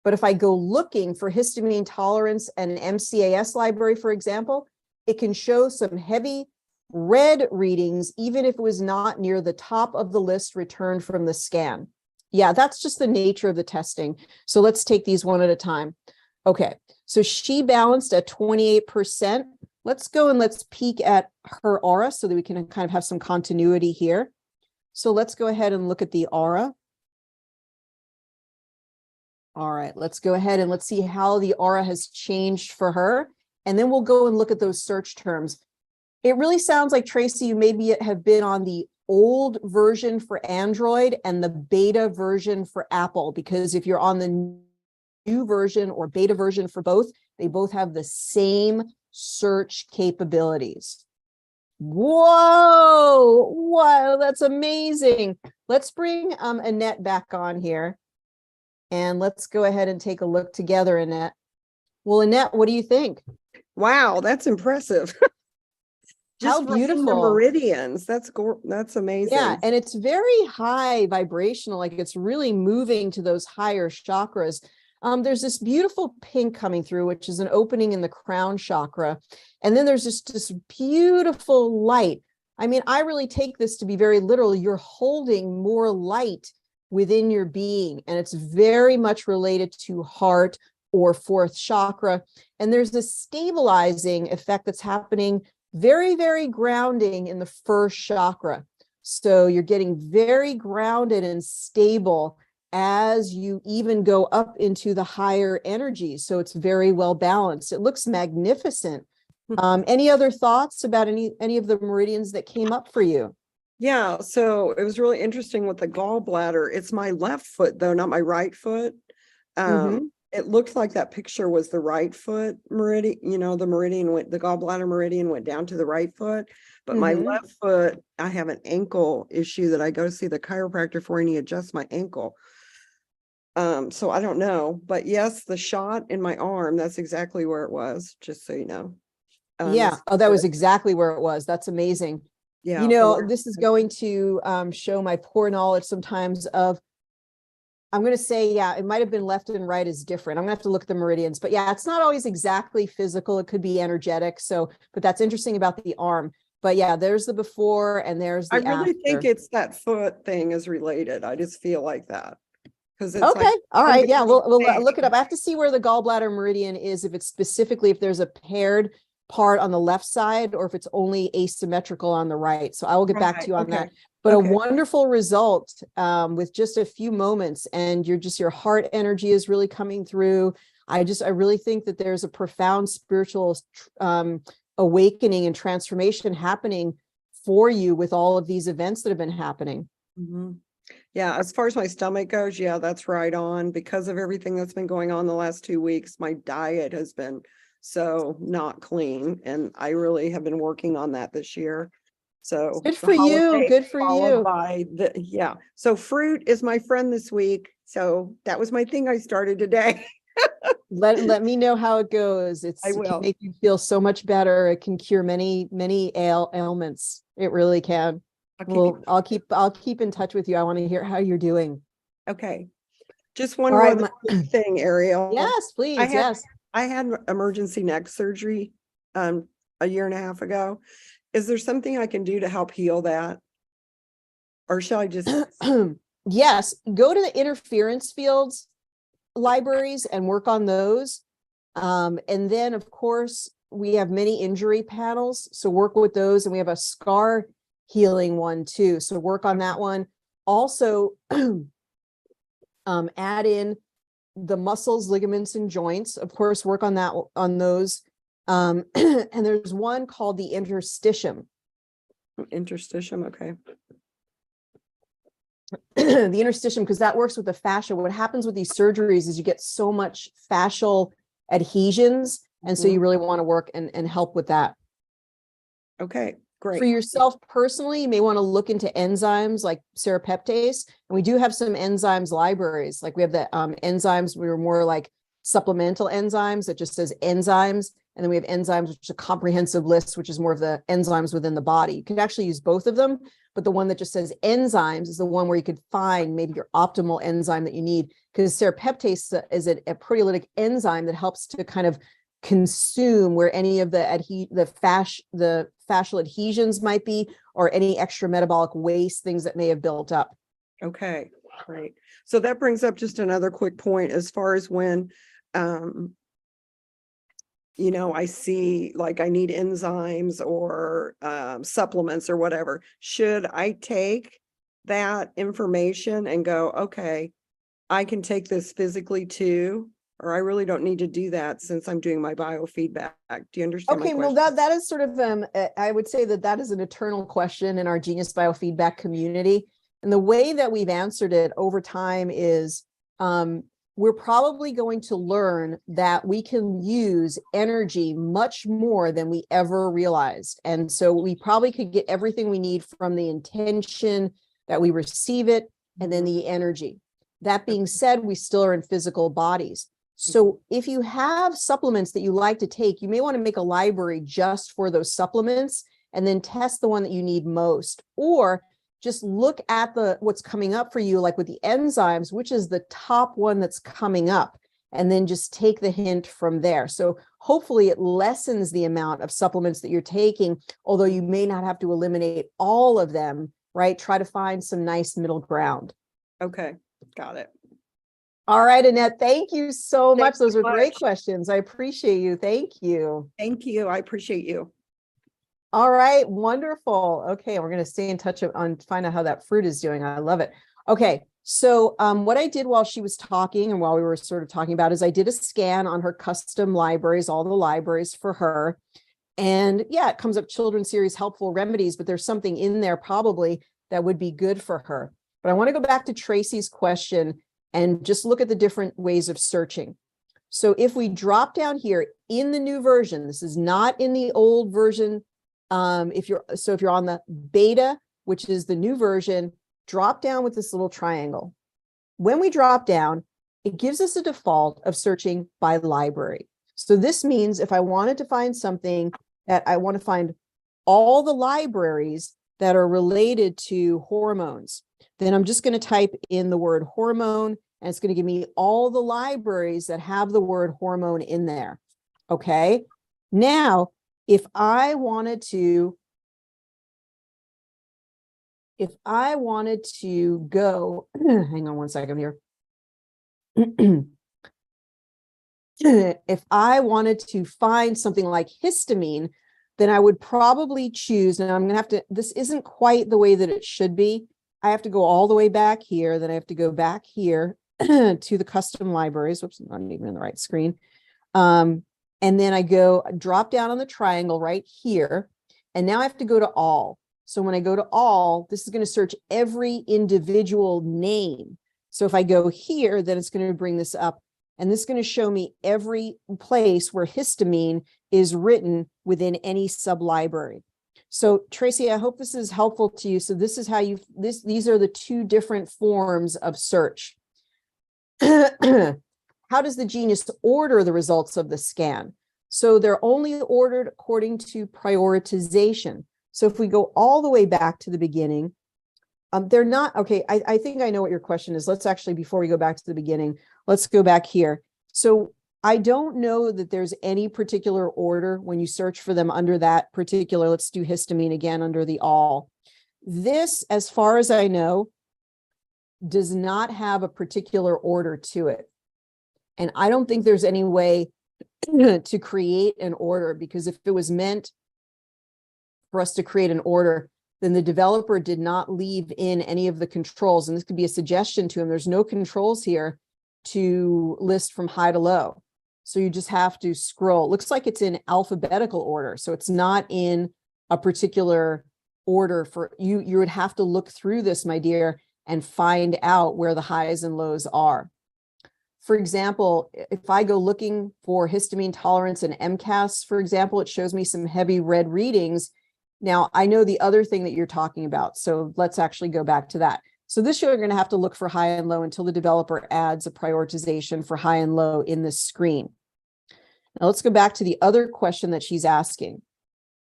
But if I go looking for histamine tolerance and an MCAS library, for example, it can show some heavy red readings, even if it was not near the top of the list returned from the scan. Yeah, that's just the nature of the testing. So let's take these one at a time. Okay, so she balanced at 28%. Let's go and let's peek at her aura so that we can kind of have some continuity here. So let's go ahead and look at the aura. All right, let's go ahead and let's see how the aura has changed for her. And then we'll go and look at those search terms. It really sounds like, Tracy, you maybe have been on the old version for Android and the beta version for Apple, because if you're on the new version or beta version for both, they both have the same search capabilities. Whoa, wow, that's amazing. Let's bring Annette back on here. And let's go ahead and take a look together, Annette. Well, Annette, what do you think? Wow, that's impressive. How Just reading the beautiful. meridians. That's amazing. Yeah, and it's very high vibrational, like it's really moving to those higher chakras. There's this beautiful pink coming through, which is an opening in the crown chakra. And then there's just this beautiful light. I mean, I really take this to be very literal. You're holding more light within your being, and it's very much related to heart or fourth chakra. And there's this stabilizing effect that's happening, very, very grounding in the first chakra. So you're getting very grounded and stable as you even go up into the higher energies. So it's very well balanced. It looks magnificent. Any other thoughts about any of the meridians that came up for you? Yeah, so it was really interesting with the gallbladder. It's my left foot, though, not my right foot. It looked like that picture was the right foot meridian. You know, the gallbladder meridian went down to the right foot. But my left foot, I have an ankle issue that I go to see the chiropractor for, and he adjusts my ankle. So I don't know. But yes, the shot in my arm, that's exactly where it was, just so you know. Yeah. Oh, that was exactly where it was. That's amazing. Yeah. You know, this is going to show my poor knowledge sometimes of, I'm going to say, yeah, it might have been left and right is different. I'm going to have to look at the meridians, but yeah, it's not always exactly physical. It could be energetic. So, but that's interesting about the arm. But yeah, there's the before and there's the after. I really think it's that foot thing is related. I just feel like that. It's okay. Like, all right. Yeah. We'll look it up. I have to see where the gallbladder meridian is. If it's specifically, if there's a paired part on the left side or if it's only asymmetrical on the right. So I will get back to you on that. But a wonderful result with just a few moments, and your heart energy is really coming through. I really think that there's a profound spiritual awakening and transformation happening for you with all of these events that have been happening. Yeah, as far as my stomach goes, yeah, that's right on. Because of everything that's been going on the last 2 weeks, my diet has been so not clean, and I really have been working on that this year. So good for you. Good for you. Yeah. So fruit is my friend this week. So that was my thing I started today. Let me know how it goes. It can make you feel so much better. It can cure many ailments. It really can. I'll keep in touch with you. I want to hear how you're doing. Okay. Just one more thing, Ariel. Yes, please. I had emergency neck surgery a year and a half ago. Is there something I can do to help heal that? Or shall I just, Yes, go to the interference fields libraries and work on those. And then, of course, we have many injury panels, so work with those. And we have a scar healing one too, so work on that one. Also, add in the muscles, ligaments, and joints. Of course, work on that, on those. And there's one called the interstitium. okay. The interstitium, because that works with the fascia. What happens with these surgeries is you get so much fascial adhesions. And so you really want to work and help with that. Okay, great. For yourself personally, you may want to look into enzymes like serapeptase. And we do have some enzymes libraries. Like we have the enzymes, we were more like supplemental enzymes that just says enzymes. And then we have enzymes, which is a comprehensive list, which is more of the enzymes within the body. You can actually use both of them, but the one that just says enzymes is the one where you could find maybe your optimal enzyme that you need, because serapeptase is a proteolytic enzyme that helps to kind of consume where any of the fascial adhesions might be, or any extra metabolic waste, things that may have built up. Okay, great. So that brings up just another quick point as far as when, you know, I see like I need enzymes or supplements or whatever. Should I take that information and go, okay, I can take this physically too, or I really don't need to do that since I'm doing my biofeedback? Do you understand my Okay, well, question? that is sort of, I would say that is an eternal question in our Genius Biofeedback community. And the way that we've answered it over time is, we're probably going to learn that we can use energy much more than we ever realized. And so we probably could get everything we need from the intention that we receive it, and then the energy. That being said, we still are in physical bodies. So if you have supplements that you like to take, you may want to make a library just for those supplements and then test the one that you need most, or just look at what's coming up for you, like with the enzymes, which is the top one that's coming up, and then just take the hint from there. So hopefully it lessens the amount of supplements that you're taking, although you may not have to eliminate all of them, right? Try to find some nice middle ground. Okay, got it. All right, Annette, thank you so much. Thanks so Those are great much. questions. I appreciate you. Thank you. Thank you. I appreciate you. All right, wonderful. Okay, we're going to stay in touch on find out how that fruit is doing. I love it. Okay, so what I did while she was talking and while we were sort of talking about is I did a scan on her custom libraries, all the libraries for her. And yeah, it comes up children's series helpful remedies, but there's something in there probably that would be good for her. But I want to go back to Tracy's question and just look at the different ways of searching. So if we drop down here in the new version, this is not in the old version. If you're on the beta, which is the new version, drop down with this little triangle. When we drop down, it gives us a default of searching by library. So this means if I wanted to find something that I want to find all the libraries that are related to hormones, then I'm just going to type in the word hormone, and it's going to give me all the libraries that have the word hormone in there. Okay. Now, if I wanted to go, hang on one second here. If I wanted to find something like histamine, then I would probably choose, and I'm going to have to, this isn't quite the way that it should be. I have to go all the way back here. Then I have to go back here to the custom libraries. Whoops, I'm not even in the right screen. And then I drop down on the triangle right here. And now I have to go to all. So when I go to all, this is going to search every individual name. So if I go here, then it's going to bring this up. And this is going to show me every place where histamine is written within any sub-library. So Tracy, I hope this is helpful to you. So this is how these are the two different forms of search. How does the Genius order the results of the scan? So they're only ordered according to prioritization. So if we go all the way back to the beginning, they're not, okay, I think I know what your question is. Let's actually, before we go back to the beginning, let's go back here. So I don't know that there's any particular order when you search for them under that particular, let's do histamine again under the all. This, as far as I know, does not have a particular order to it. And I don't think there's any way to create an order, because if it was meant for us to create an order, then the developer did not leave in any of the controls. And this could be a suggestion to him. There's no controls here to list from high to low. So you just have to scroll. It looks like it's in alphabetical order. So it's not in a particular order for you. You would have to look through this, my dear, and find out where the highs and lows are. For example, if I go looking for histamine tolerance and MCAS, for example, it shows me some heavy red readings. Now, I know the other thing that you're talking about, so let's actually go back to that. So this you're going to have to look for high and low until the developer adds a prioritization for high and low in this screen. Now let's go back to the other question that she's asking.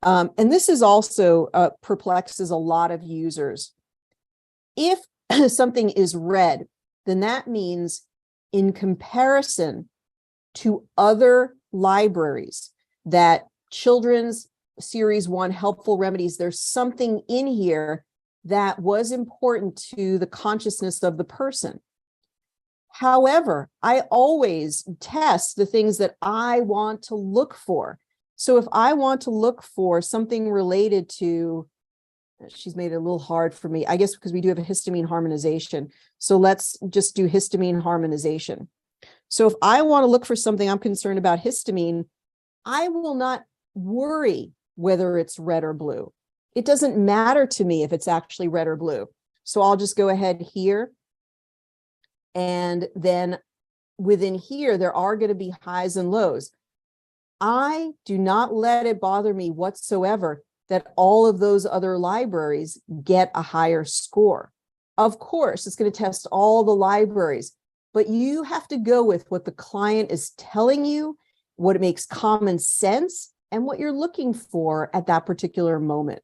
And this is also perplexes a lot of users. If something is red, then that means in comparison to other libraries that Children's Series 1 Helpful Remedies, there's something in here that was important to the consciousness of the person. However, I always test the things that I want to look for. So if I want to look for something related to, she's made it a little hard for me, I guess because we do have a histamine harmonization. So let's just do histamine harmonization. So if I want to look for something I'm concerned about histamine, I will not worry whether it's red or blue. It doesn't matter to me if it's actually red or blue. So I'll just go ahead here. And then within here, there are going to be highs and lows. I do not let it bother me whatsoever that all of those other libraries get a higher score. Of course, it's going to test all the libraries, but you have to go with what the client is telling you, what makes common sense, and what you're looking for at that particular moment.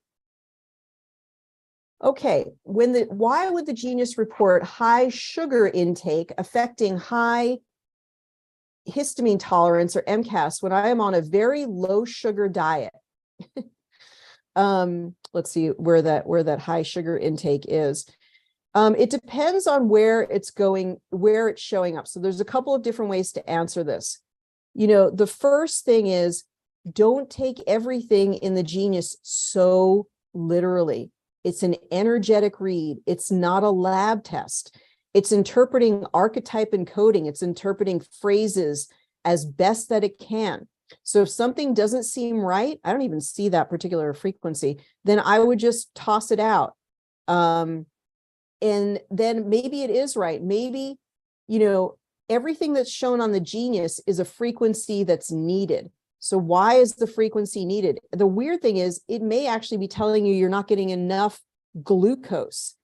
Okay, why would the Genius report high sugar intake affecting high histamine tolerance or MCAS when I am on a very low sugar diet? Let's see where that high sugar intake is. It depends on where it's going, where it's showing up. So there's a couple of different ways to answer this. You know, the first thing is, don't take everything in the Genius so literally. It's an energetic read. It's not a lab test. It's interpreting archetype encoding. It's interpreting phrases as best that it can. So if something doesn't seem right, I don't even see that particular frequency, then I would just toss it out. And then maybe it is right. Maybe, you know, everything that's shown on the Genius is a frequency that's needed. So why is the frequency needed? The weird thing is it may actually be telling you you're not getting enough glucose.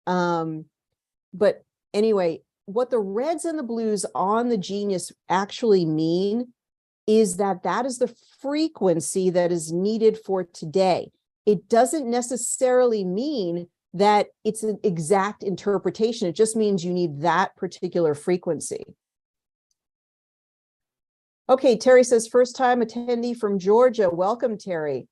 But anyway, what the reds and the blues on the Genius actually mean is that is the frequency that is needed for today. It doesn't necessarily mean that it's an exact interpretation. It just means you need that particular frequency. Okay, Terry says, first time attendee from Georgia. Welcome, Terry.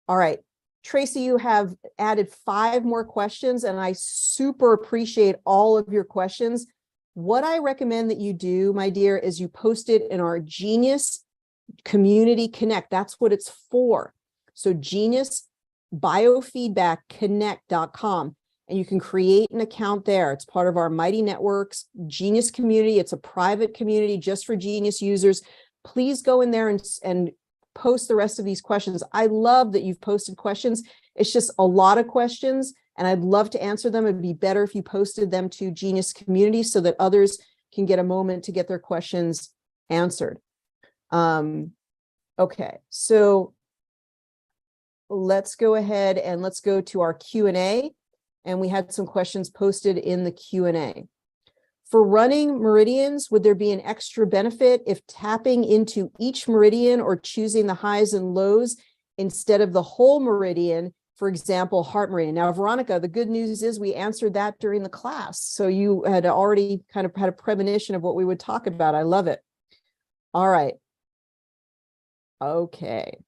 All right, Tracy, you have added 5 more questions, and I super appreciate all of your questions. What I recommend that you do, my dear, is you post it in our Genius Community Connect. That's what it's for. So Genius Biofeedback Connect.com, and you can create an account there. It's part of our Mighty Networks Genius community. It's a private community just for Genius users. Please go in there and post the rest of these questions. I love that you've posted questions. It's just a lot of questions, and I'd love to answer them. It'd be better if you posted them to Genius community so that others can get a moment to get their questions answered. Okay, so let's go ahead and let's go to our Q&A. And we had some questions posted in the Q&A. For running meridians, would there be an extra benefit if tapping into each meridian or choosing the highs and lows instead of the whole meridian, for example, heart meridian? Now, Veronica, the good news is we answered that during the class. So you had already kind of had a premonition of what we would talk about. I love it. All right. Okay.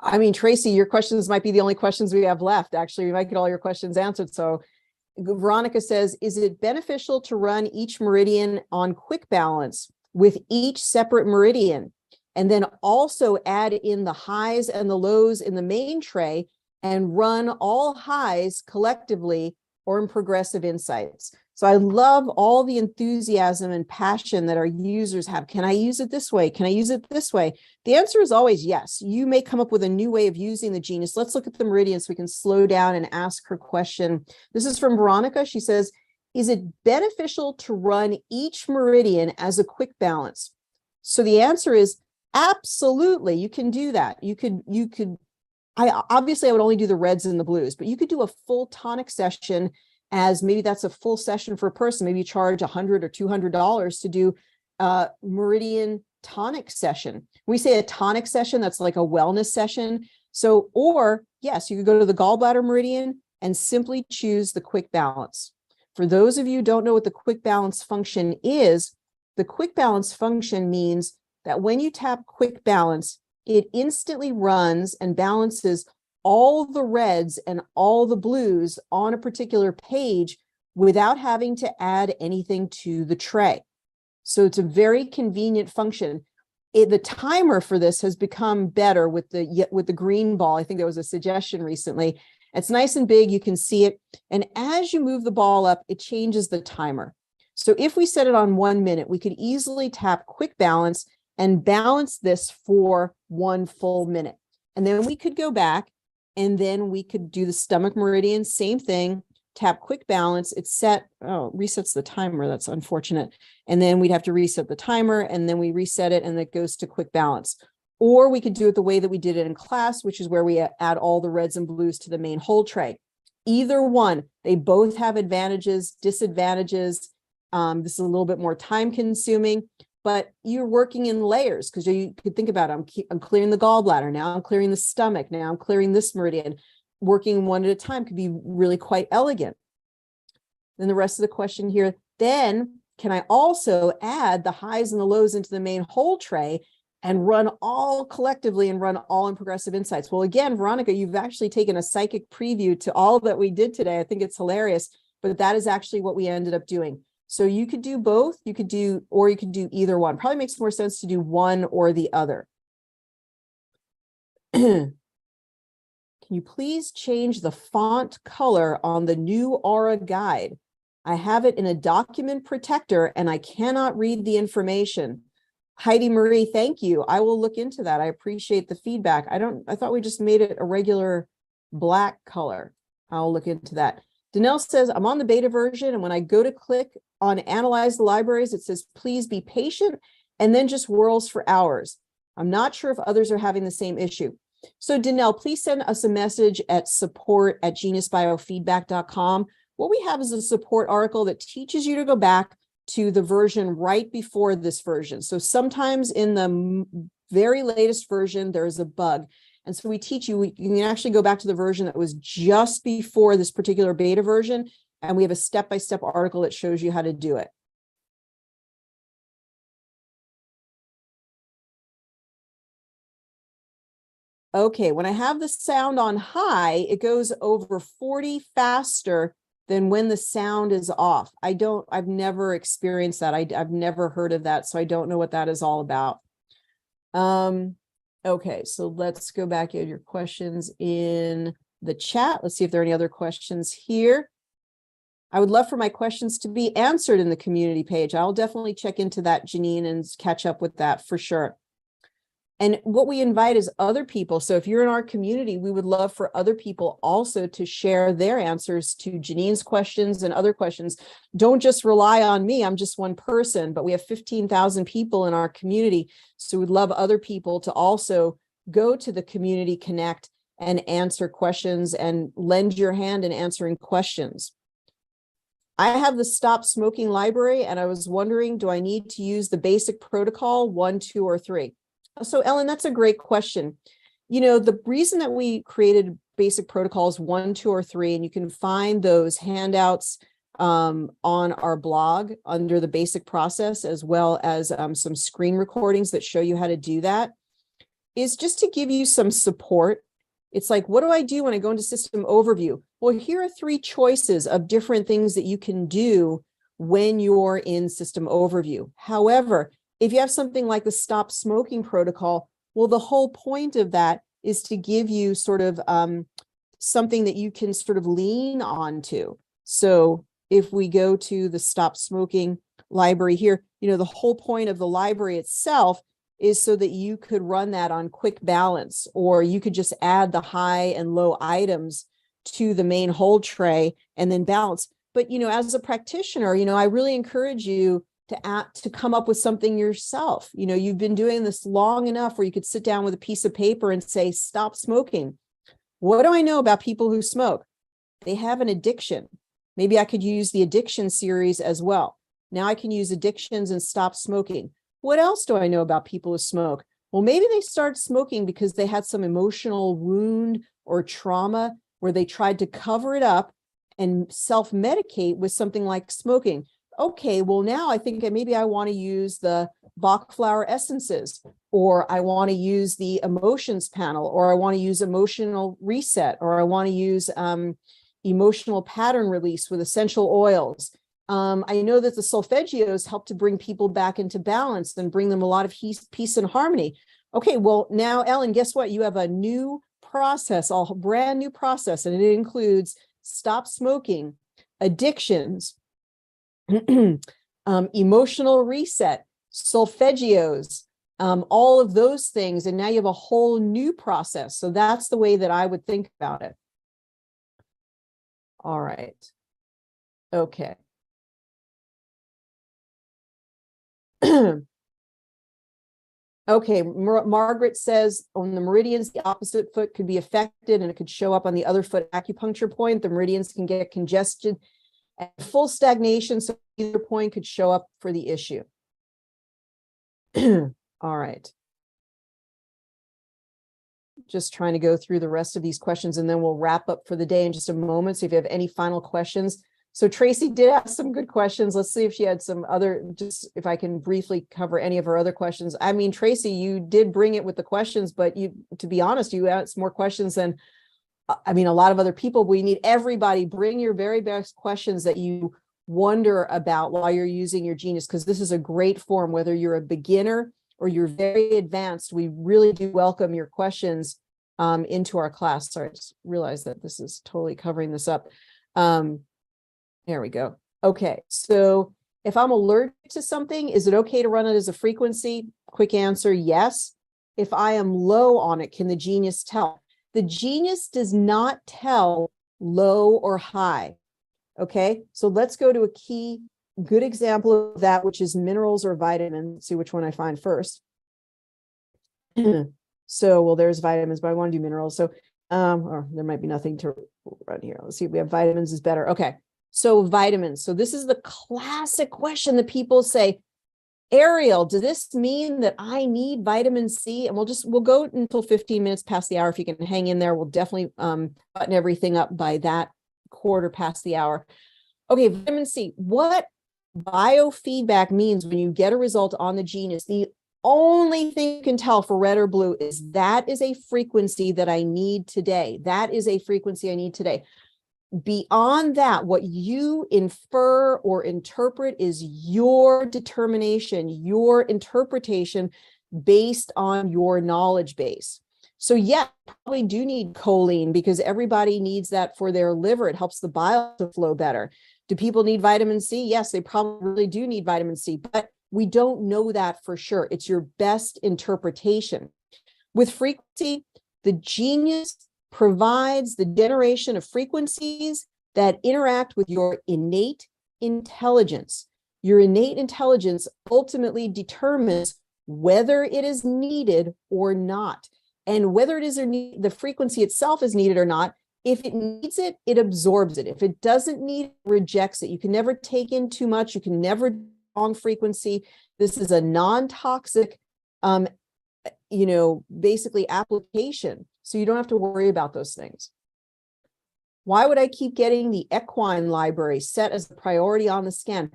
I mean, Tracy, your questions might be the only questions we have left. Actually, we might get all your questions answered. So Veronica says, is it beneficial to run each meridian on quick balance with each separate meridian, and then also add in the highs and the lows in the main tray and run all highs collectively or in progressive insights? So I love all the enthusiasm and passion that our users have. Can I use it this way? Can I use it this way? The answer is always yes. You may come up with a new way of using the Genius. Let's look at the meridian so we can slow down and ask her question. This is from Veronica. She says, is it beneficial to run each meridian as a quick balance? So the answer is absolutely. You can do that. You could, I would only do the reds and the blues, but you could do a full tonic session, as maybe that's a full session for a person. Maybe you charge $100 or $200 to do a meridian tonic session. When we say a tonic session, that's like a wellness session. So, or yes, you could go to the gallbladder meridian and simply choose the quick balance. For those of you who don't know what the quick balance function is, the quick balance function means that when you tap quick balance, it instantly runs and balances all the reds and all the blues on a particular page without having to add anything to the tray. So it's a very convenient function. The timer for this has become better with the green ball. I think there was a suggestion recently. It's nice and big, you can see it. And as you move the ball up, it changes the timer. So if we set it on 1 minute, we could easily tap quick balance and balance this for 1 full minute. And then we could go back, and then we could do the stomach meridian, same thing, tap quick balance. It's set, resets the timer. That's unfortunate. And then we'd have to reset the timer, and then we reset it, and it goes to quick balance. Or we could do it the way that we did it in class, which is where we add all the reds and blues to the main hold tray. Either one, they both have advantages, disadvantages. This is a little bit more time consuming, but you're working in layers, because you could think about it. I'm clearing the gallbladder. Now I'm clearing the stomach. Now I'm clearing this meridian. Working one at a time could be really quite elegant. Then the rest of the question here, then can I also add the highs and the lows into the main hold tray and run all collectively and run all in progressive insights? Well, again, Veronica, you've actually taken a psychic preview to all that we did today. I think it's hilarious, but that is actually what we ended up doing. So you could do both, you could do either one. Probably makes more sense to do one or the other. Can you please change the font color on the new Aura guide? I have it in a document protector and I cannot read the information. Heidi Marie, thank you. I will look into that. I appreciate the feedback. I thought we just made it a regular black color. I'll look into that. Danelle says, I'm on the beta version, and when I go to click on Analyze the Libraries, it says, please be patient, and then just whirls for hours. I'm not sure if others are having the same issue. So Danelle, please send us a message at support@geniusbiofeedback.com. What we have is a support article that teaches you to go back to the version right before this version. So sometimes in the very latest version, there's a bug. And so we teach you, you can actually go back to the version that was just before this particular beta version. And we have a step-by-step article that shows you how to do it. Okay, when I have the sound on high, it goes over 40 faster than when the sound is off. I've never experienced that. I've never heard of that, so I don't know what that is all about. Okay, so let's go back to your questions in the chat. Let's see if there are any other questions here. I would love for my questions to be answered in the community page. I'll definitely check into that, Janine, and catch up with that for sure. And what we invite is other people. So if you're in our community, we would love for other people also to share their answers to Janine's questions and other questions. Don't just rely on me. I'm just one person, but we have 15,000 people in our community. So we'd love other people to also go to the Community Connect and answer questions and lend your hand in answering questions. I have the Stop Smoking library, and I was wondering, do I need to use the basic protocol 1, 2, or 3? So Ellen, that's a great question. You know, the reason that we created basic protocols 1, 2, or 3, and you can find those handouts on our blog under the basic process, as well as some screen recordings that show you how to do that. is just to give you some support. It's like, what do I do when I go into system overview? Well, here are 3 choices of different things that you can do when you're in system overview. However, if you have something like the stop smoking protocol, well, the whole point of that is to give you sort of something that you can sort of lean onto. So if we go to the stop smoking library here, the whole point of the library itself is so that you could run that on quick balance, or you could just add the high and low items to the main hold tray and then balance. But, as a practitioner, I really encourage you to come up with something yourself. You've been doing this long enough where you could sit down with a piece of paper and say, stop smoking. What do I know about people who smoke? They have an addiction. Maybe I could use the addiction series as well. Now I can use addictions and stop smoking. What else do I know about people who smoke? Well, maybe they started smoking because they had some emotional wound or trauma where they tried to cover it up and self-medicate with something like smoking. Okay, well, now I think maybe I want to use the Bach flower essences, or I want to use the emotions panel, or I want to use emotional reset, or I want to use emotional pattern release with essential oils. I know that the solfeggios help to bring people back into balance and bring them a lot of peace and harmony. Okay, well, now, Ellen, guess what? You have a new process, a brand new process, and it includes stop smoking, addictions, emotional reset, solfeggios, all of those things. And now you have a whole new process. So that's the way that I would think about it. All right. Okay. Okay, Margaret says on the meridians, the opposite foot could be affected and it could show up on the other foot acupuncture point. The meridians can get congested and full stagnation, so either point could show up for the issue. All right. Just trying to go through the rest of these questions and then we'll wrap up for the day in just a moment. So if you have any final questions. So Tracy did ask some good questions. Let's see if she had some other, just if I can briefly cover any of her other questions. I mean, Tracy, you did bring it with the questions, but to be honest, you asked more questions than, a lot of other people. We need everybody, bring your very best questions that you wonder about while you're using your Genius, because this is a great form, whether you're a beginner or you're very advanced. We really do welcome your questions into our class. Sorry, I just realized that this is totally covering this up. There we go. Okay, so if I'm allergic to something, is it okay to run it as a frequency? Quick answer, yes. If I am low on it, can the Genius tell? The Genius does not tell low or high. Okay, so let's go to a good example of that, which is minerals or vitamins. Let's see which one I find first. So, well, there's vitamins, but I want to do minerals. So, or there might be nothing to run here. Let's see if we have vitamins is better. Okay. So vitamins. So this is the classic question that people say, Ariel, does this mean that I need vitamin C? And we'll go until 15 minutes past the hour. If you can hang in there, we'll definitely button everything up by that quarter past the hour. Okay, vitamin C. What biofeedback means when you get a result on the Genius, the only thing you can tell for red or blue is that is a frequency that I need today. That is a frequency I need today. Beyond that, what you infer or interpret is your determination, your interpretation based on your knowledge base. So yeah, probably do need choline because everybody needs that for their liver. It helps the bile to flow better. Do people need vitamin C? Yes, they probably really do need vitamin C, but we don't know that for sure. It's your best interpretation. With frequency, the Genius provides the generation of frequencies that interact with your innate intelligence. Your innate intelligence ultimately determines whether it is needed or not, and whether it is the frequency itself is needed or not. If it needs it, it absorbs it. If it doesn't need it, it rejects it. You can never take in too much. You can never do wrong frequency. This is a non-toxic, basically application. So you don't have to worry about those things. Why would I keep getting the equine library set as a priority on the scan?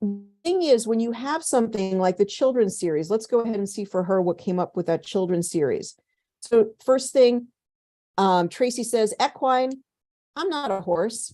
thing is, when you have something like the children's series, let's go ahead and see for her what came up with that children's series. So first thing, Tracy says, equine, I'm not a horse.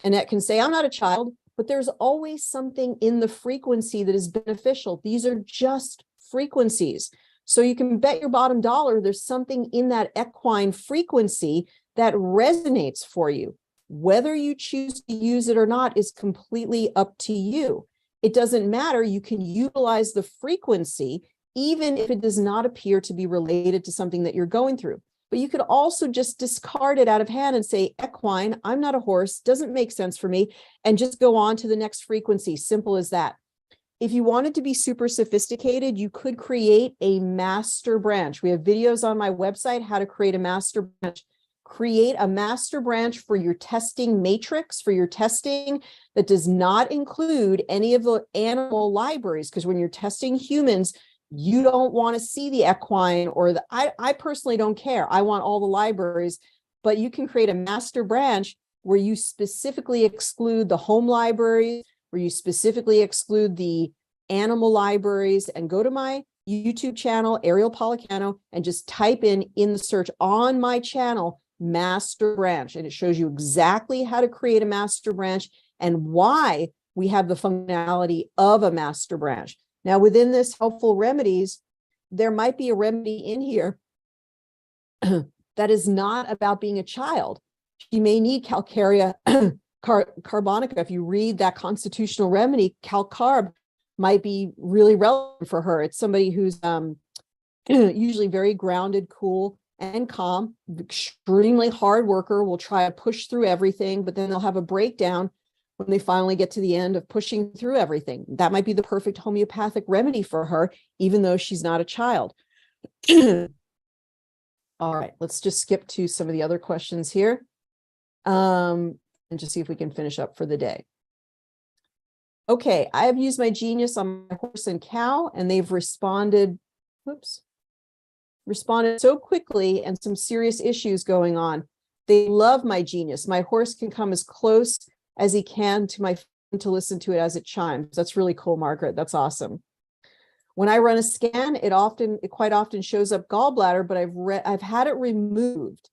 Annette can say, I'm not a child, but there's always something in the frequency that is beneficial. These are just frequencies. So you can bet your bottom dollar there's something in that equine frequency that resonates for you. Whether you choose to use it or not is completely up to you. It doesn't matter. You can utilize the frequency, even if it does not appear to be related to something that you're going through. But you could also just discard it out of hand and say, equine, I'm not a horse, doesn't make sense for me, and just go on to the next frequency. Simple as that. If you wanted to be super sophisticated, you could create a master branch. We have videos on my website, how to create a master branch. Create a master branch for your testing matrix, for your testing that does not include any of the animal libraries, because when you're testing humans, you don't want to see the equine or the, I personally don't care. I want all the libraries, but you can create a master branch where you specifically exclude the home libraries, where you specifically exclude the animal libraries, and go to my YouTube channel, Ariel Policano, and just type in the search on my channel, master branch. And it shows you exactly how to create a master branch and why we have the functionality of a master branch. Now, within this helpful remedies, there might be a remedy in here that is not about being a child. She may need calcarea carbonica. If you read that constitutional remedy, calcarb might be really relevant for her. It's somebody who's usually very grounded, cool, and calm, extremely hard worker, will try to push through everything, but then they'll have a breakdown when they finally get to the end of pushing through everything. That might be the perfect homeopathic remedy for her, even though she's not a child. All right, let's just skip to some of the other questions here. And just see if we can finish up for the day. Okay, I have used my genius on my horse and cow, and they've responded so quickly, and some serious issues going on. They love my genius. My horse can come as close as he can to my phone to listen to it as it chimes. That's really cool, Margaret. That's awesome. When I run a scan, it quite often shows up gallbladder, but I've had it removed.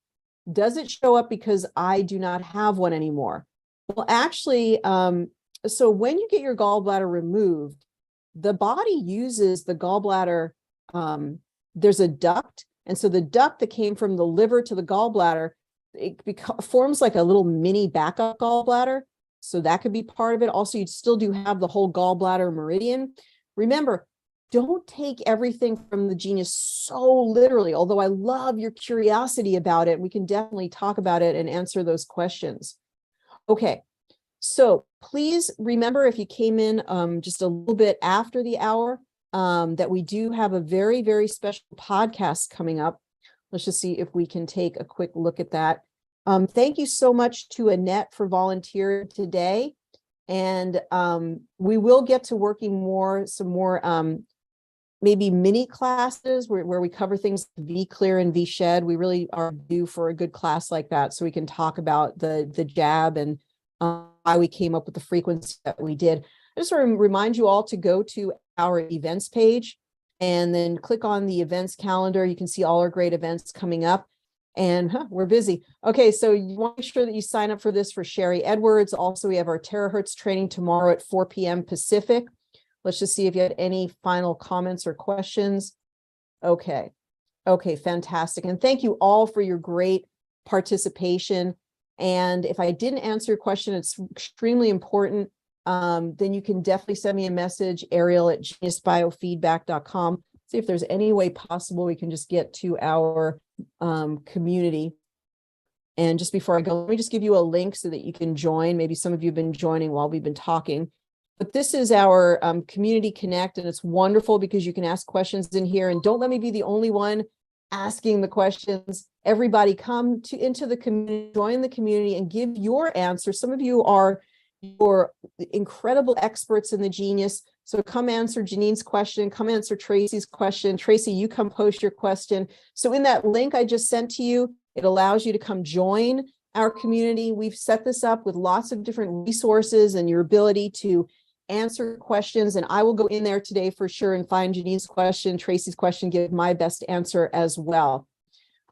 Does it show up because I do not have one anymore? Well, actually, so when you get your gallbladder removed, the body uses the gallbladder. There's a duct. And so the duct that came from the liver to the gallbladder, it forms like a little mini backup gallbladder. So that could be part of it. Also, you still do have the whole gallbladder meridian. Remember, don't take everything from the genius so literally, although I love your curiosity about it. We can definitely talk about it and answer those questions. Okay, so please remember, if you came in just a little bit after the hour, that we do have a very, very special podcast coming up. Let's just see if we can take a quick look at that. Thank you so much to Annette for volunteering today. And we will get to working some more maybe mini classes where we cover things V-Clear and V-Shed. We really are due for a good class like that, so we can talk about the jab and why we came up with the frequency that we did. I just want to remind you all to go to our events page and then click on the events calendar. You can see all our great events coming up, and we're busy. Okay, so you want to make sure that you sign up for this for Sherry Edwards. Also, we have our terahertz training tomorrow at 4 p.m. Pacific. Let's just see if you had any final comments or questions. Okay, fantastic. And thank you all for your great participation. And if I didn't answer your question, it's extremely important. Then you can definitely send me a message, Ariel at geniusbiofeedback.com. See if there's any way possible we can just get to our community. And just before I go, let me just give you a link so that you can join. Maybe some of you have been joining while we've been talking. But this is our Community Connect, and it's wonderful because you can ask questions in here. And don't let me be the only one asking the questions. Everybody come into the community, join the community, and give your answer. Some of you are incredible experts in the genius. So come answer Janine's question, come answer Tracy's question. Tracy, you come post your question. So in that link I just sent to you, it allows you to come join our community. We've set this up with lots of different resources and your ability to answer questions. And I will go in there today for sure and find Janine's question, Tracy's question, give my best answer as well.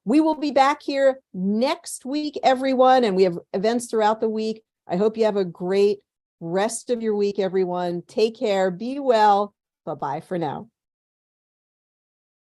We will be back here next week, everyone, and we have events throughout the week. I hope you have a great rest of your week, everyone. Take care, be well. Bye-bye for now.